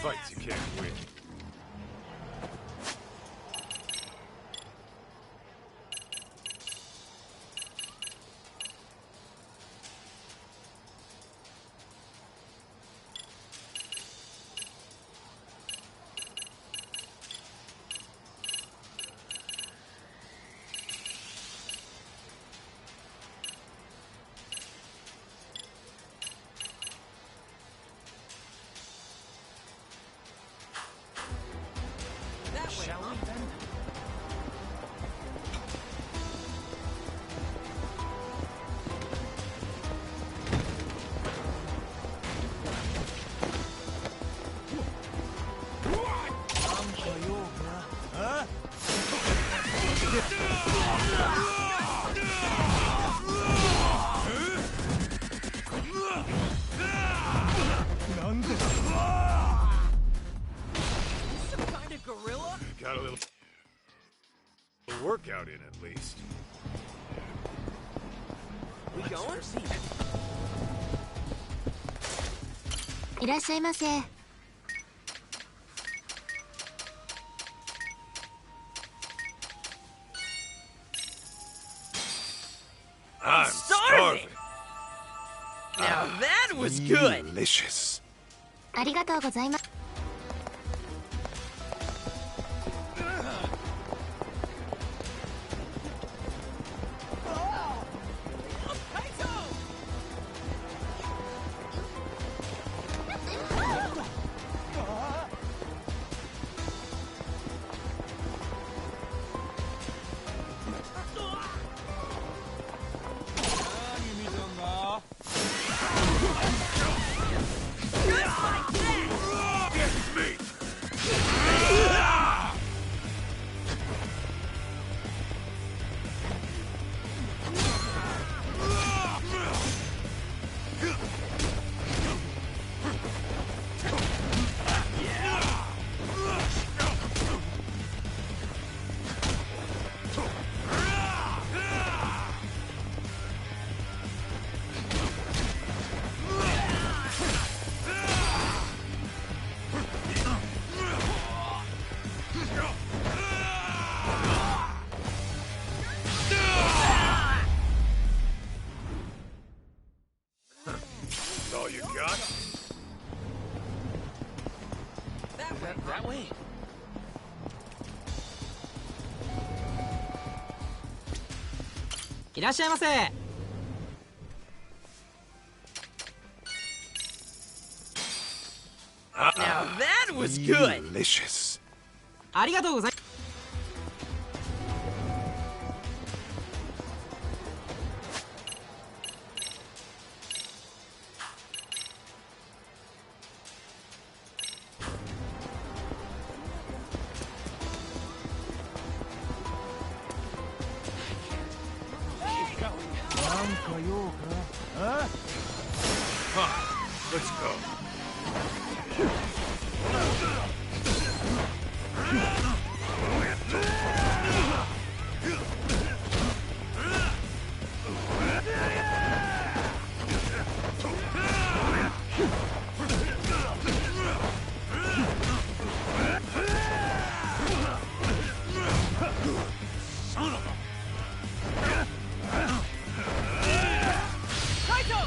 Fights you can't win. Shall we then? Some kind of gorilla? Got a little workout in at least. We going? いらっしゃいませ。 I'm starving. Now that was good. Delicious. ありがとうございます。 Just like that! That way? Now that was good! Delicious. ありがとうございます。Let's go. Kaito!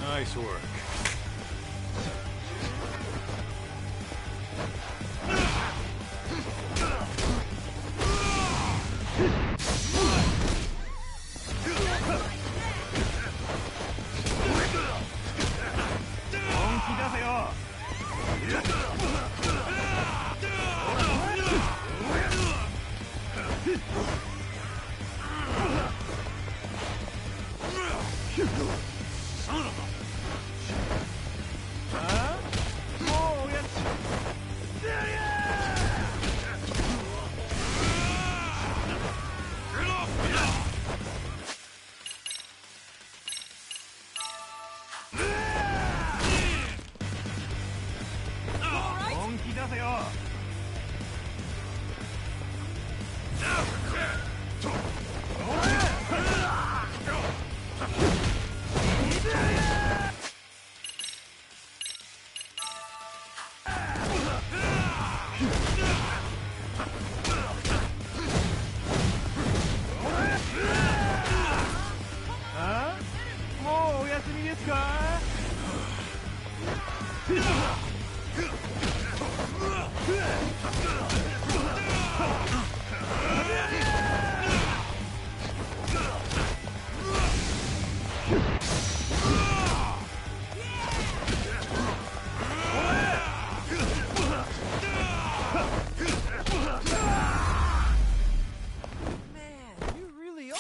Nice work.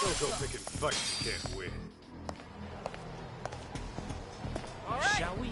Don't go picking fights you can't win. All right. Shall we?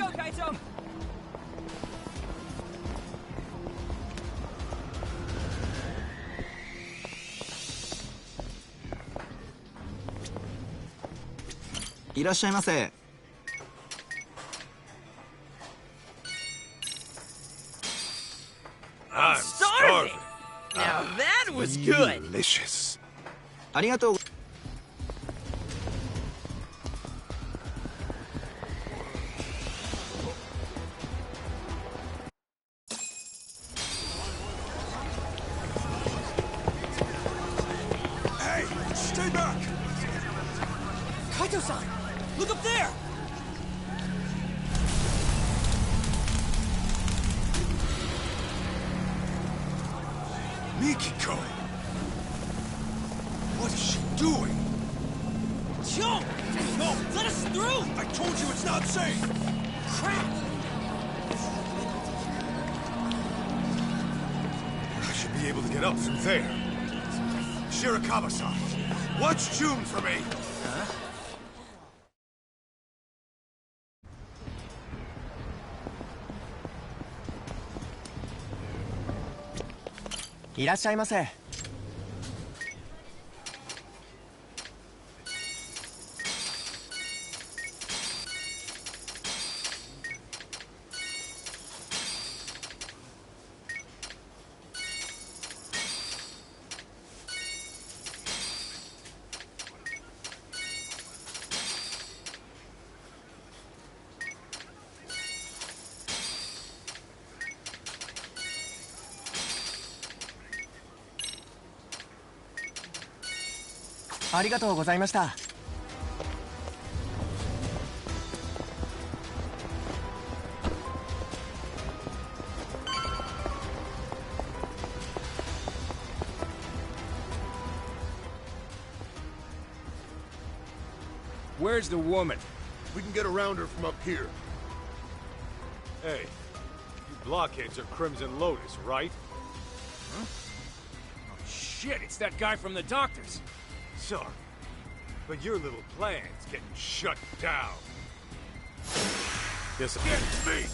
go, Kaito!いらっしゃいませ。 I'm starving. Now that was good. Delicious. ありがとう。 Hey, stay back! Kaito-san! Look up there! Mikiko! What is she doing? Jump! No, let us through! I told you it's not safe! Crap! I should be able to get up through there. Shirakawa-san, watch June for me. Huh?ありがとうございました。 Where's the woman? We can get around her from up here. Hey, you blockheads are Crimson Lotus, right? Huh? Oh shit, it's that guy from the doctors. Sorry, but your little plan's getting shut down. Yes, against me!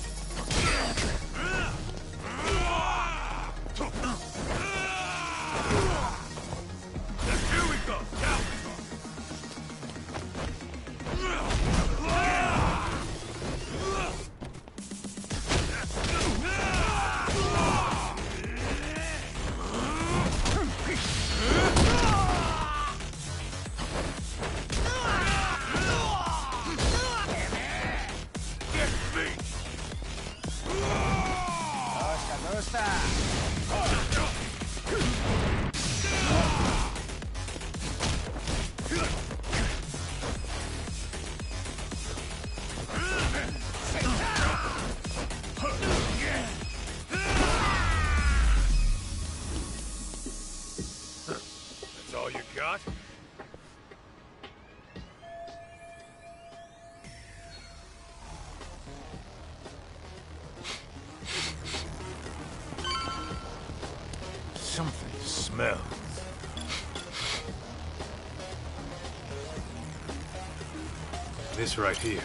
Here we go! Now we go! That's all you got? Something smells. This right here.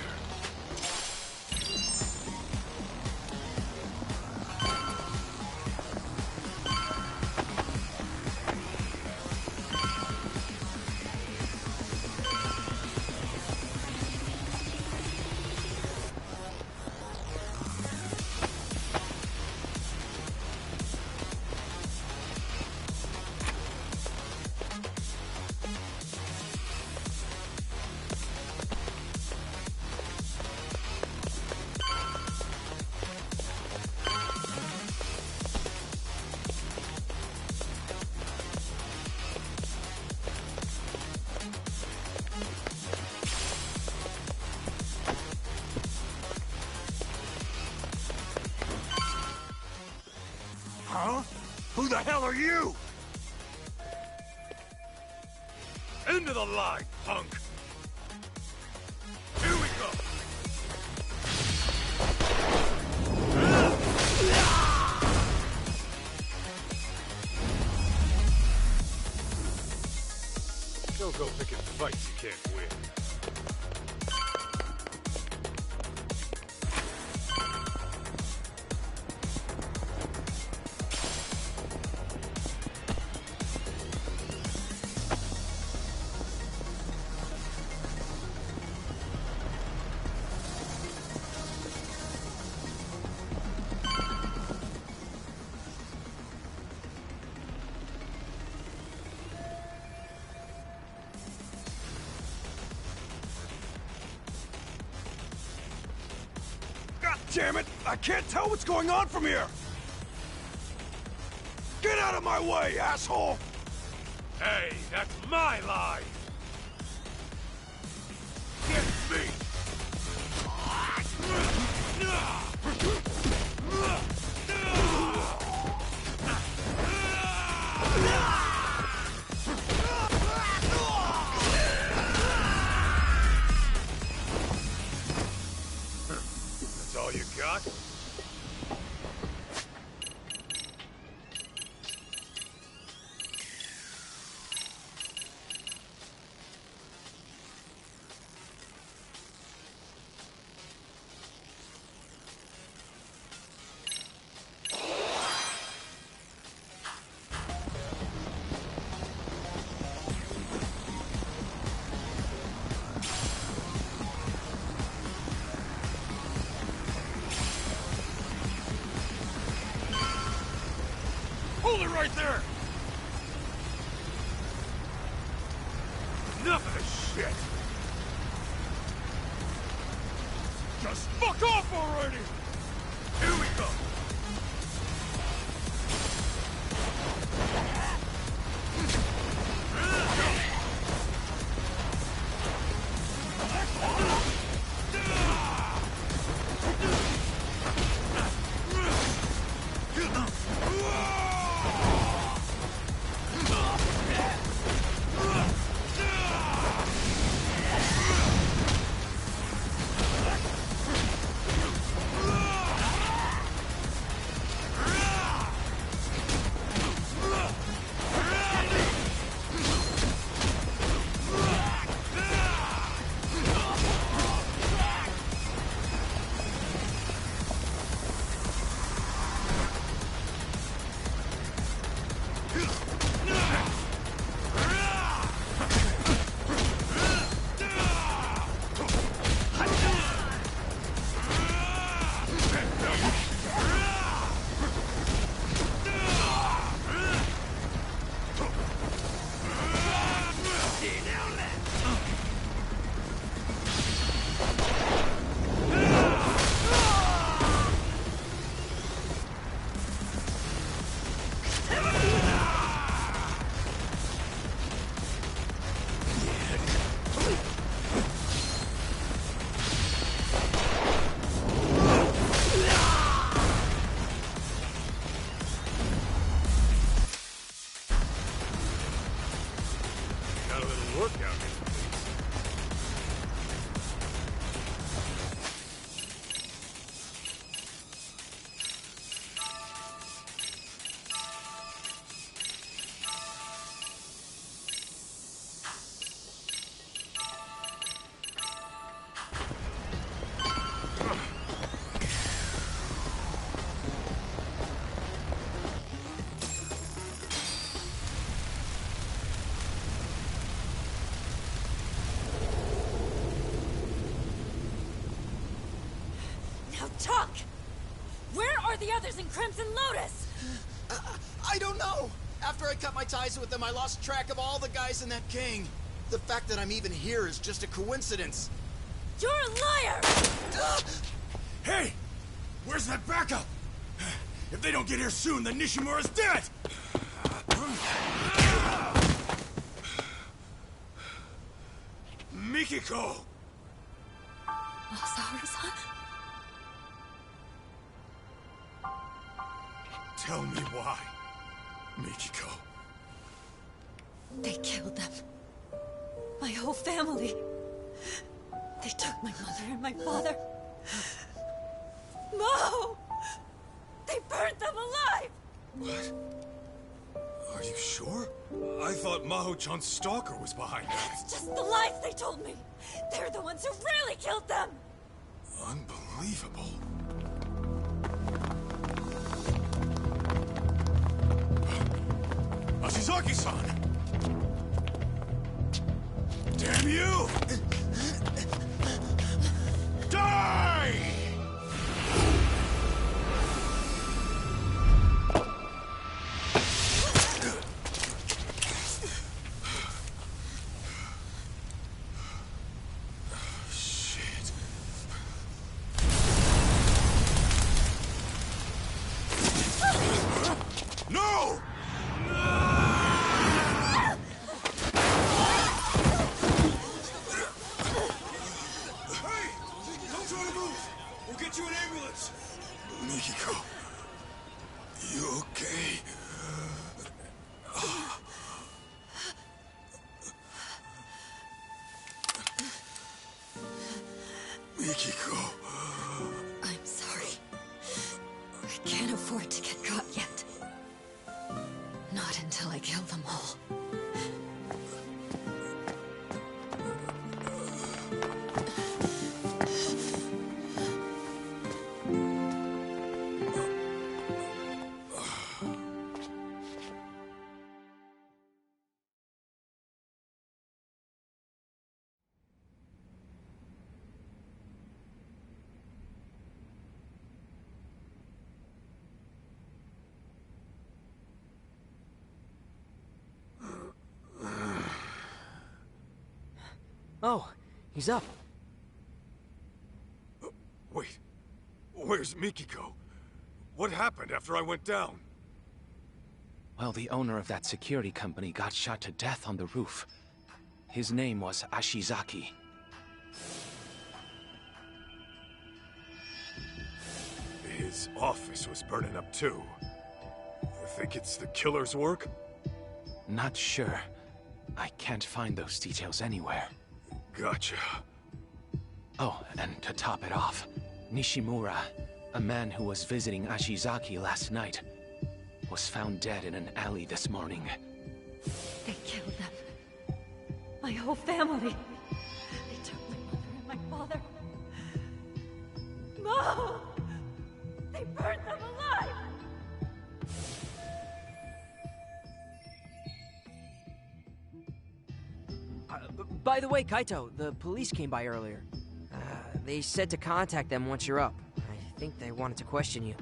Huh? Who the hell are you? Into the line, punk! Here we go! Don't go picking fights you can't win. damn it! I can't tell what's going on from here! Get out of my way, asshole! Hey, that's my line! Get me! That's all you got? Hold it right there! Enough of this shit! Just fuck off already! Here we go! Talk! Where are the others in Crimson Lotus? I don't know! After I cut my ties with them, I lost track of all the guys in that gang. The fact that I'm even here is just a coincidence. You're a liar! Hey! Where's that backup? If they don't get here soon, then Nishimura's dead! Mikiko! Masaharu-san? Tell me why, Mikiko. They killed them. My whole family. They took my mother and my father. Maho! They burned them alive! What? Are you sure? I thought Maho-chan's stalker was behind that. It's just the lies they told me. They're the ones who really killed them. Unbelievable. Ashizaki-san! Damn you! Die! Mikiko. I'm sorry. I can't afford to get caught yet. Not until I kill them all. Oh, he's up. Wait, where's Mikiko? What happened after I went down? Well, the owner of that security company got shot to death on the roof. His name was Ashizaki. His office was burning up too. You think it's the killer's work? Not sure. I can't find those details anywhere. Gotcha. Oh, and to top it off, Nishimura, a man who was visiting Ashizaki last night, was found dead in an alley this morning. They killed them. My whole family. They took my mother and my father. No! They burned them alive! By the way, Kaito, the police came by earlier. They said to contact them once you're up. I think they wanted to question you.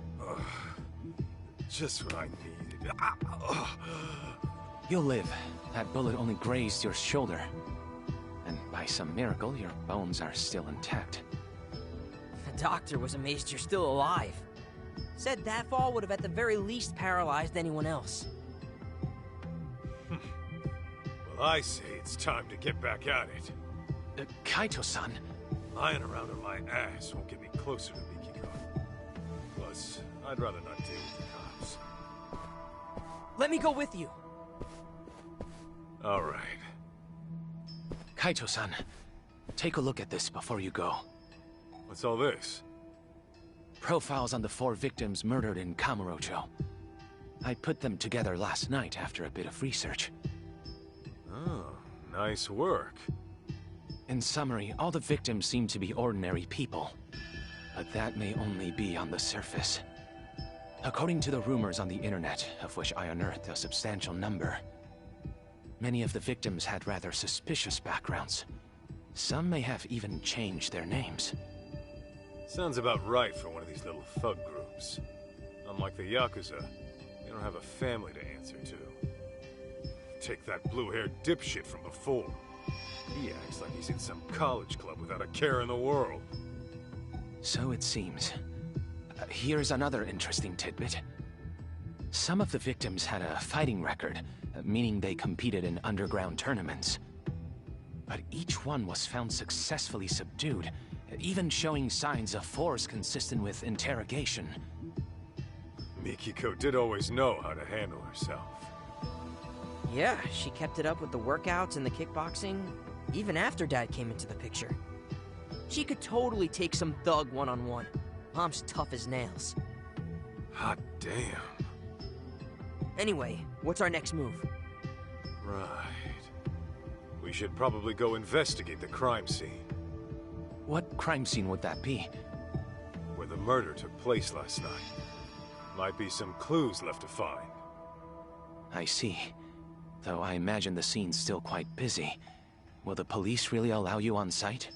Just what I needed. You'll live. That bullet only grazed your shoulder. And by some miracle, your bones are still intact. The doctor was amazed you're still alive. Said that fall would have at the very least paralyzed anyone else. Well, I say it's time to get back at it. Kaito-san. Lying around on my ass won't get me closer to Mikiko. Plus, I'd rather not deal with the cops. Let me go with you. All right. Kaito-san, take a look at this before you go. What's all this? Profiles on the 4 victims murdered in Kamurocho. I put them together last night after a bit of research. Oh, nice work. In summary, all the victims seem to be ordinary people. But that may only be on the surface. According to the rumors on the internet, of which I unearthed a substantial number, many of the victims had rather suspicious backgrounds. Some may have even changed their names. Sounds about right for one of these little thug groups. Unlike the Yakuza, they don't have a family to answer to. Take that blue-haired dipshit from before. He acts like he's in some college club without a care in the world. So it seems. Here's another interesting tidbit. Some of the victims had a fighting record, meaning they competed in underground tournaments. But each one was found successfully subdued, even showing signs of force consistent with interrogation. Mikiko did always know how to handle herself. Yeah, she kept it up with the workouts and the kickboxing, even after Dad came into the picture. She could totally take some thug one-on-one. Mom's tough as nails. Hot damn. Anyway, what's our next move? Right. We should probably go investigate the crime scene. What crime scene would that be? Where the murder took place last night. Might be some clues left to find. I see. Though I imagine the scene's still quite busy. Will the police really allow you on site?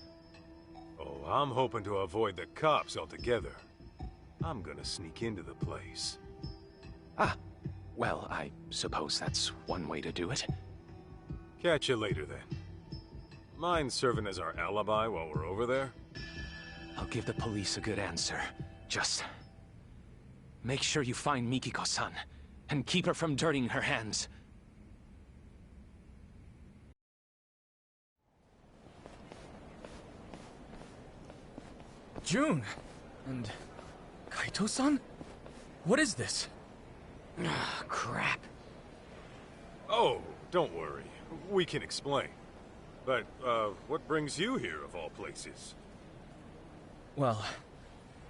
Oh, I'm hoping to avoid the cops altogether. I'm gonna sneak into the place. Ah, well, I suppose that's one way to do it. Catch you later, then. Mind serving as our alibi while we're over there? I'll give the police a good answer. Just make sure you find Mikiko-san, and keep her from dirtying her hands. June! And Kaito-san? What is this? Crap. Oh, don't worry. We can explain. But, what brings you here, of all places? Well,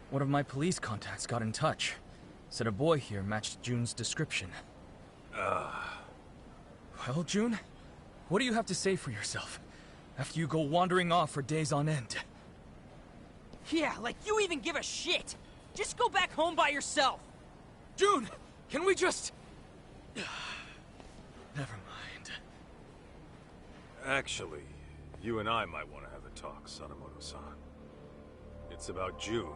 one of my police contacts got in touch. Said a boy here matched June's description. Well, June, what do you have to say for yourself after you go wandering off for days on end? Yeah, like you even give a shit! Just go back home by yourself! June, can we just... Never mind. Actually, you and I might want to have a talk, Sadamoto-san. It's about June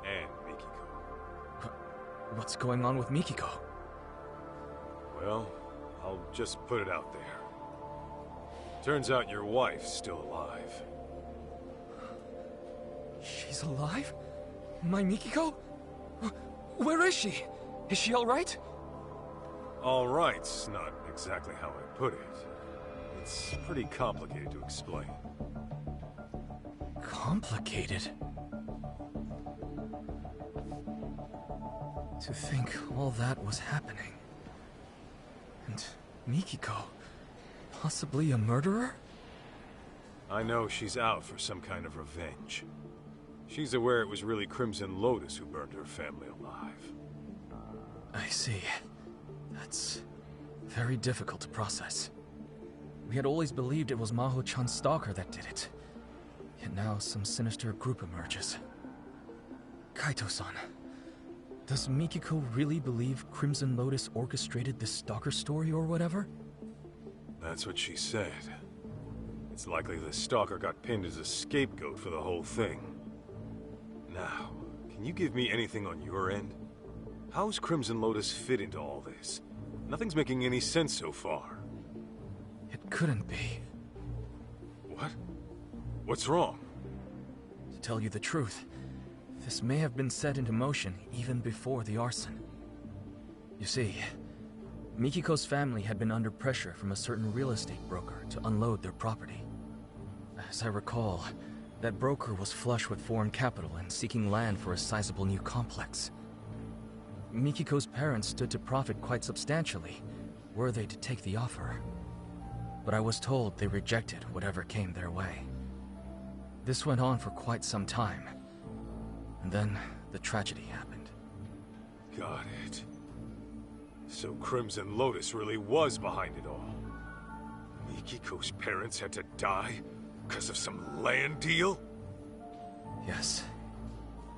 and Mikiko. What's going on with Mikiko? Well, I'll just put it out there. Turns out your wife's still alive. She's alive? My Mikiko? Where is she? Is she alright? Alright's not exactly how I put it. It's pretty complicated to explain. Complicated? To think all that was happening. And Mikiko, possibly a murderer? I know she's out for some kind of revenge. She's aware it was really Crimson Lotus who burned her family alive. I see. That's very difficult to process. We had always believed it was Maho-chan's stalker that did it. Yet now some sinister group emerges. Kaito-san, does Mikiko really believe Crimson Lotus orchestrated this stalker story or whatever? That's what she said. It's likely the stalker got pinned as a scapegoat for the whole thing. Now, can you give me anything on your end? How's Crimson Lotus fit into all this? Nothing's making any sense so far. It couldn't be. What? What's wrong? To tell you the truth, this may have been set into motion even before the arson. You see, Mikiko's family had been under pressure from a certain real estate broker to unload their property. As I recall, that broker was flush with foreign capital and seeking land for a sizable new complex. Mikiko's parents stood to profit quite substantially, were they to take the offer. But I was told they rejected whatever came their way. This went on for quite some time. And then the tragedy happened. Got it. So Crimson Lotus really was behind it all. Mikiko's parents had to die because of some land deal? Yes.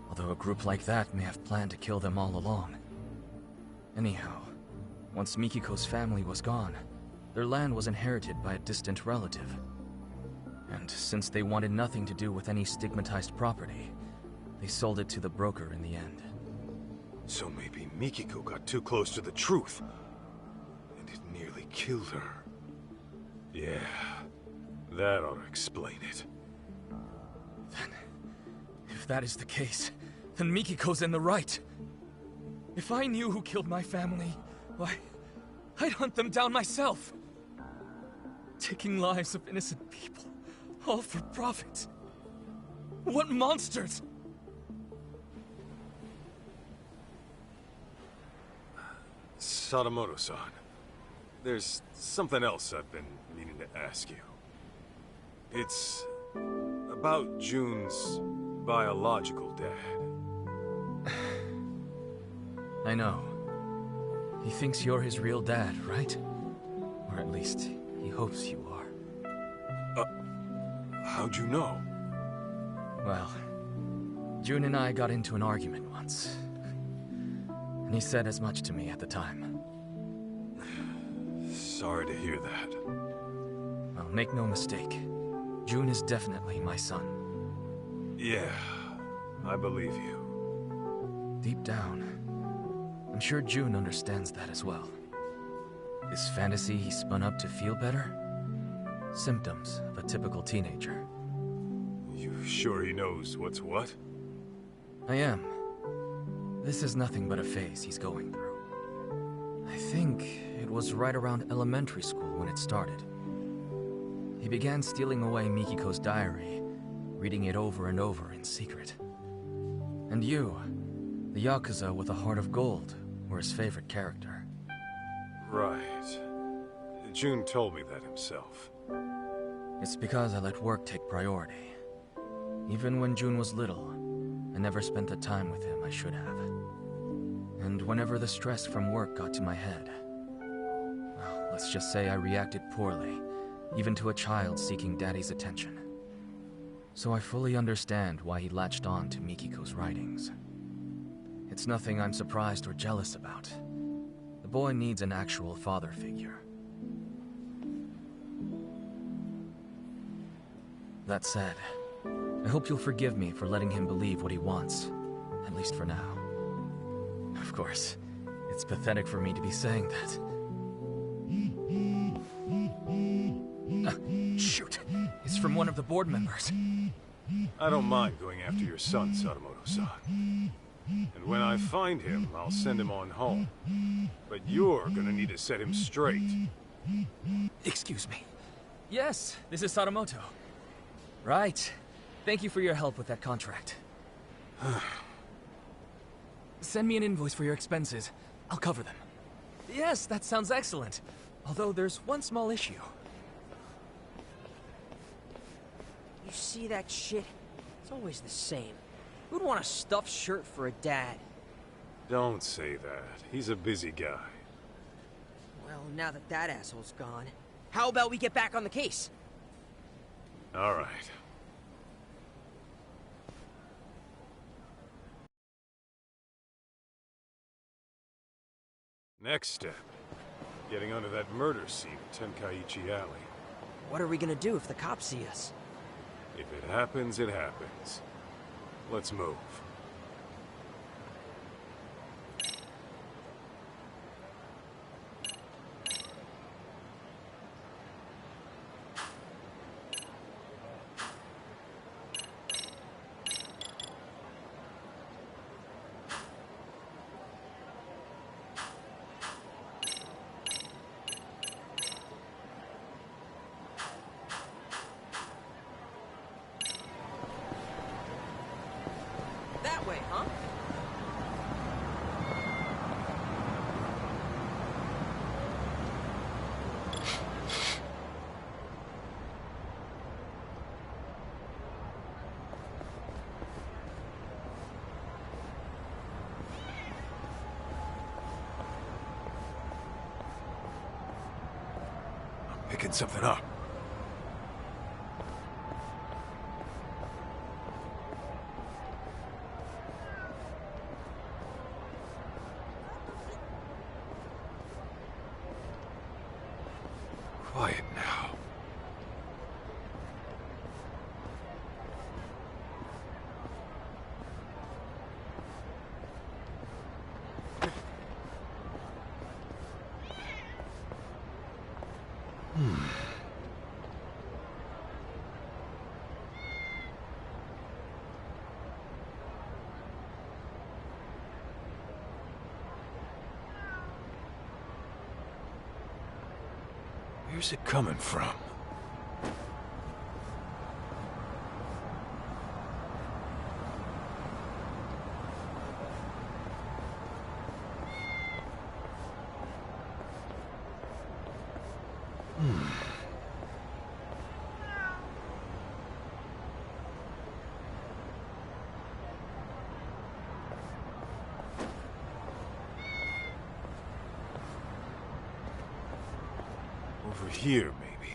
Although a group like that may have planned to kill them all along. Anyhow, once Mikiko's family was gone, their land was inherited by a distant relative. And since they wanted nothing to do with any stigmatized property, they sold it to the broker in the end. So maybe Mikiko got too close to the truth, and it nearly killed her. Yeah, that ought to explain it. Then, if that is the case, then Mikiko's in the right. If I knew who killed my family, why, I'd hunt them down myself. Taking lives of innocent people, all for profit. What monsters! Sadamoto-san, there's something else I've been meaning to ask you. It's about June's biological dad. I know. He thinks you're his real dad, right? Or at least, he hopes you are. How'd you know? Well, June and I got into an argument once. And he said as much to me at the time. Sorry to hear that. Well, make no mistake. June is definitely my son. Yeah, I believe you. Deep down, I'm sure June understands that as well. This fantasy he spun up to feel better? Symptoms of a typical teenager. You sure he knows what's what? I am. This is nothing but a phase he's going through. I think it was right around elementary school when it started. He began stealing away Mikiko's diary, reading it over and over in secret. And you, the Yakuza with a heart of gold, were his favorite character. Right. June told me that himself. It's because I let work take priority. Even when Jun was little, I never spent the time with him I should have. And whenever the stress from work got to my head, well, let's just say I reacted poorly, even to a child seeking daddy's attention. So I fully understand why he latched on to Mikiko's writings. It's nothing I'm surprised or jealous about. The boy needs an actual father figure. That said, I hope you'll forgive me for letting him believe what he wants, at least for now. Of course, it's pathetic for me to be saying that. Shoot! It's from one of the board members. I don't mind going after your son, Sadamoto-san. And when I find him, I'll send him on home. But you're gonna need to set him straight. Excuse me. Yes, this is Sadamoto. Right. Thank you for your help with that contract. Send me an invoice for your expenses. I'll cover them. Yes, that sounds excellent. Although there's one small issue. You see that shit? It's always the same. Who'd want a stuffed shirt for a dad? Don't say that. He's a busy guy. Well, now that that asshole's gone, how about we get back on the case? All right. Next step. Getting under that murder scene at Tenkaichi Alley. What are we gonna do if the cops see us? If it happens, it happens. Let's move. That way, huh? I'm picking something up. Quiet now. Where's it coming from? Over here, maybe.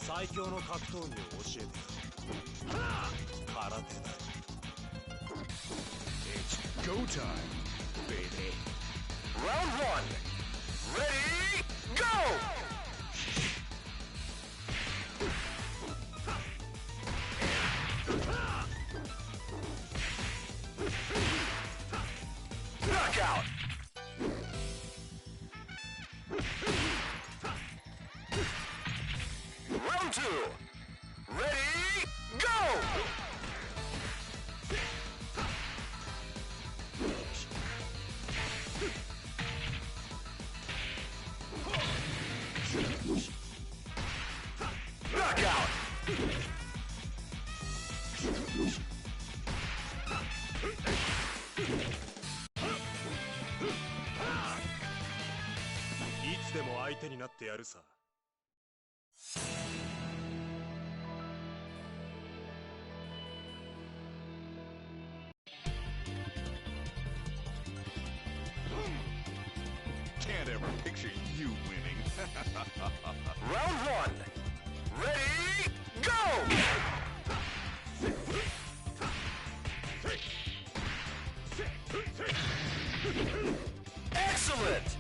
最強の格闘技を教えてやる。空手だ。It's go time, baby. Round one. Ready, go! Knockout! Round two. Ready, go! Knockout! Can't ever picture you winning. Round one. Ready, go! Excellent!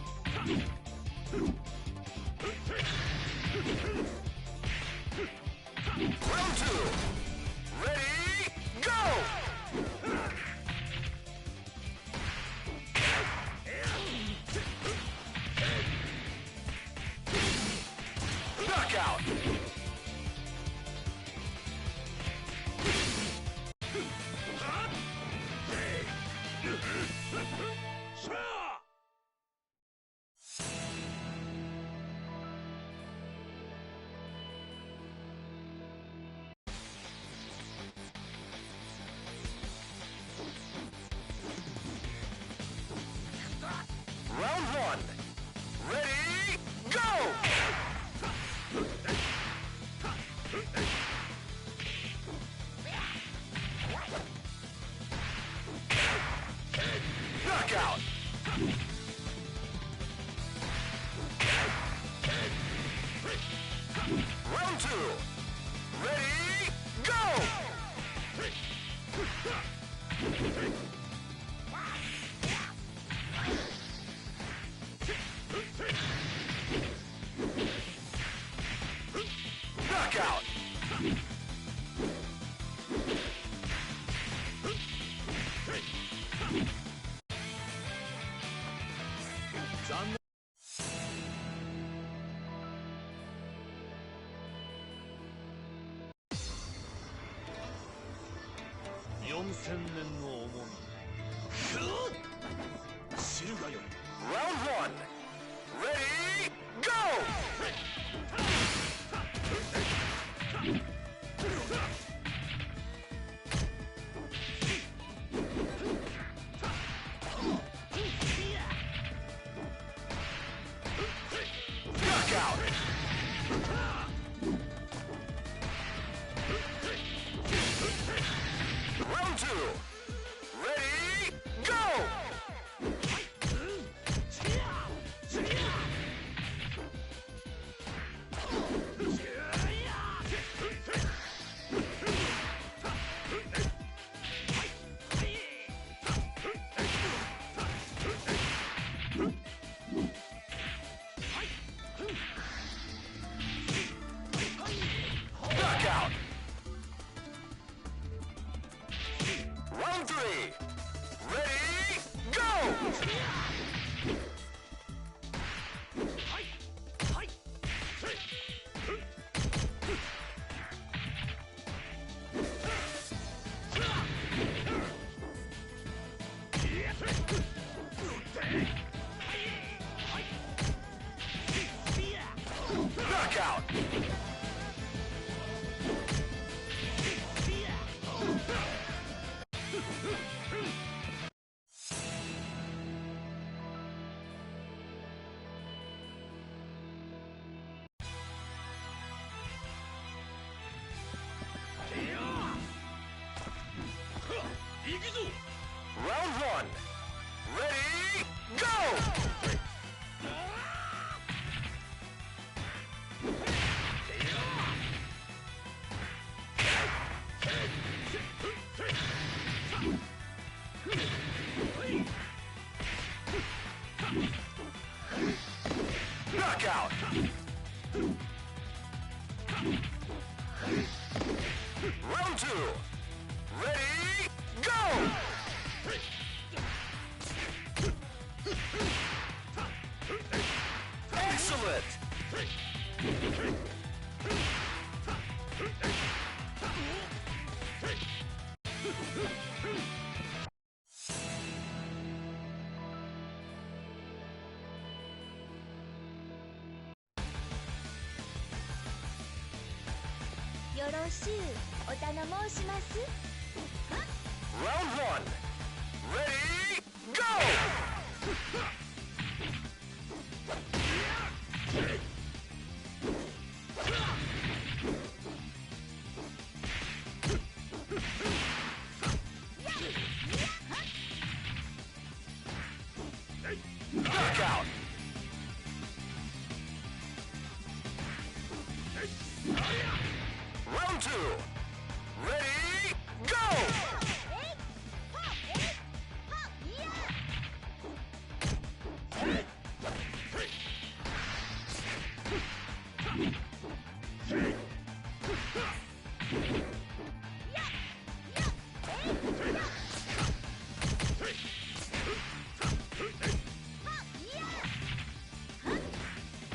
Round two. Ready, go! Knockout! Round one. Ready, go! Knockout! Round two. Ready, go! Knockout! Round one. Ready, go! Knockout! Round two. Ready, go! Knockout! Round three. Ready, go! Knockout! Round one. Ready, go! よろしゅうお頼申します。 Round one. Ready, go! Knockout! Round two. Ready, go!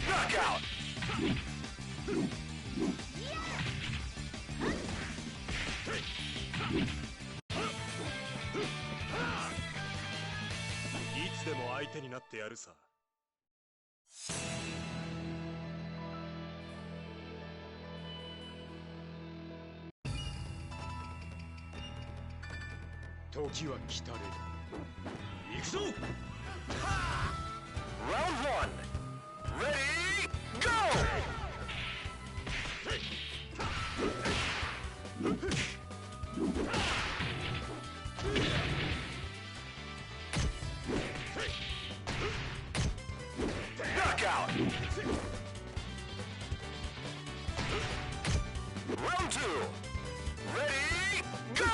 Knockout! Round one. Ready, go! Knockout! Round two. Ready, go!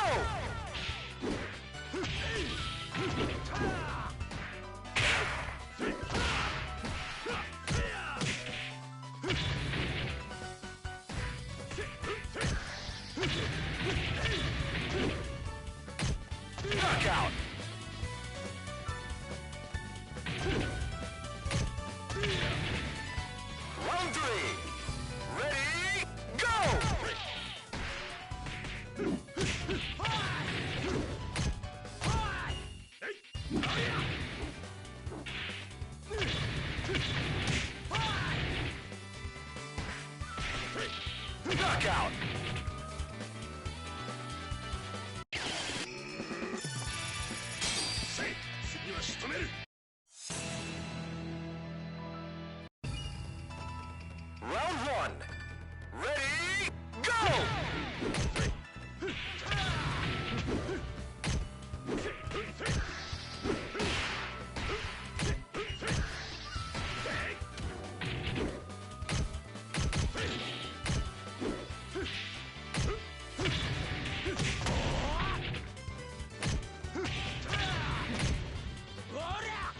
Knockout! Round three. Ready, go! Knockout! Round one. Ready, go!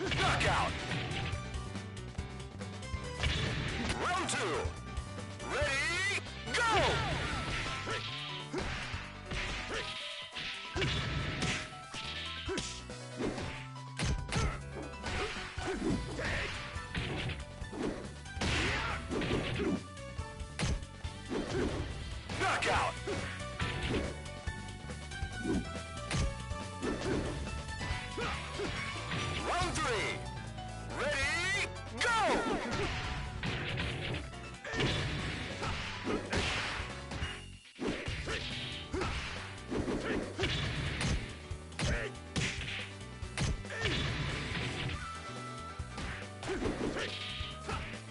Knockout! Round two. Ready, go! Knockout! Round three. Ready, go!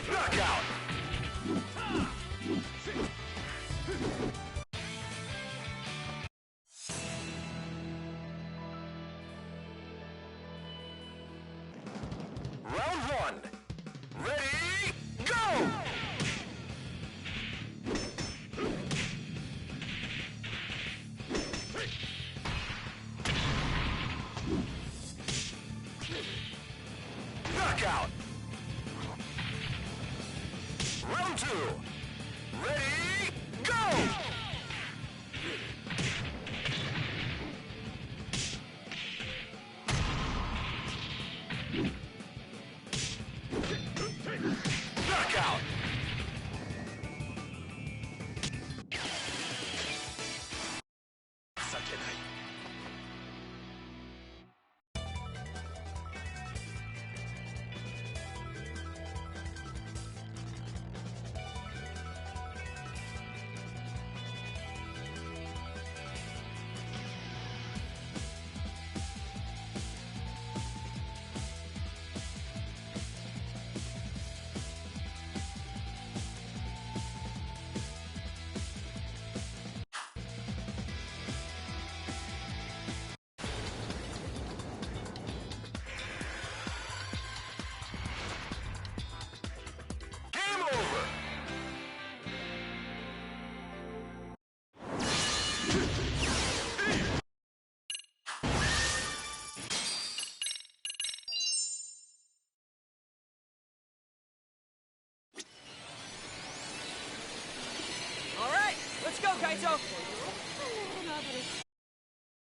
Knockout! Round one. Ready, go! Knockout! Round two. Ready, go! Knockout! Kaito!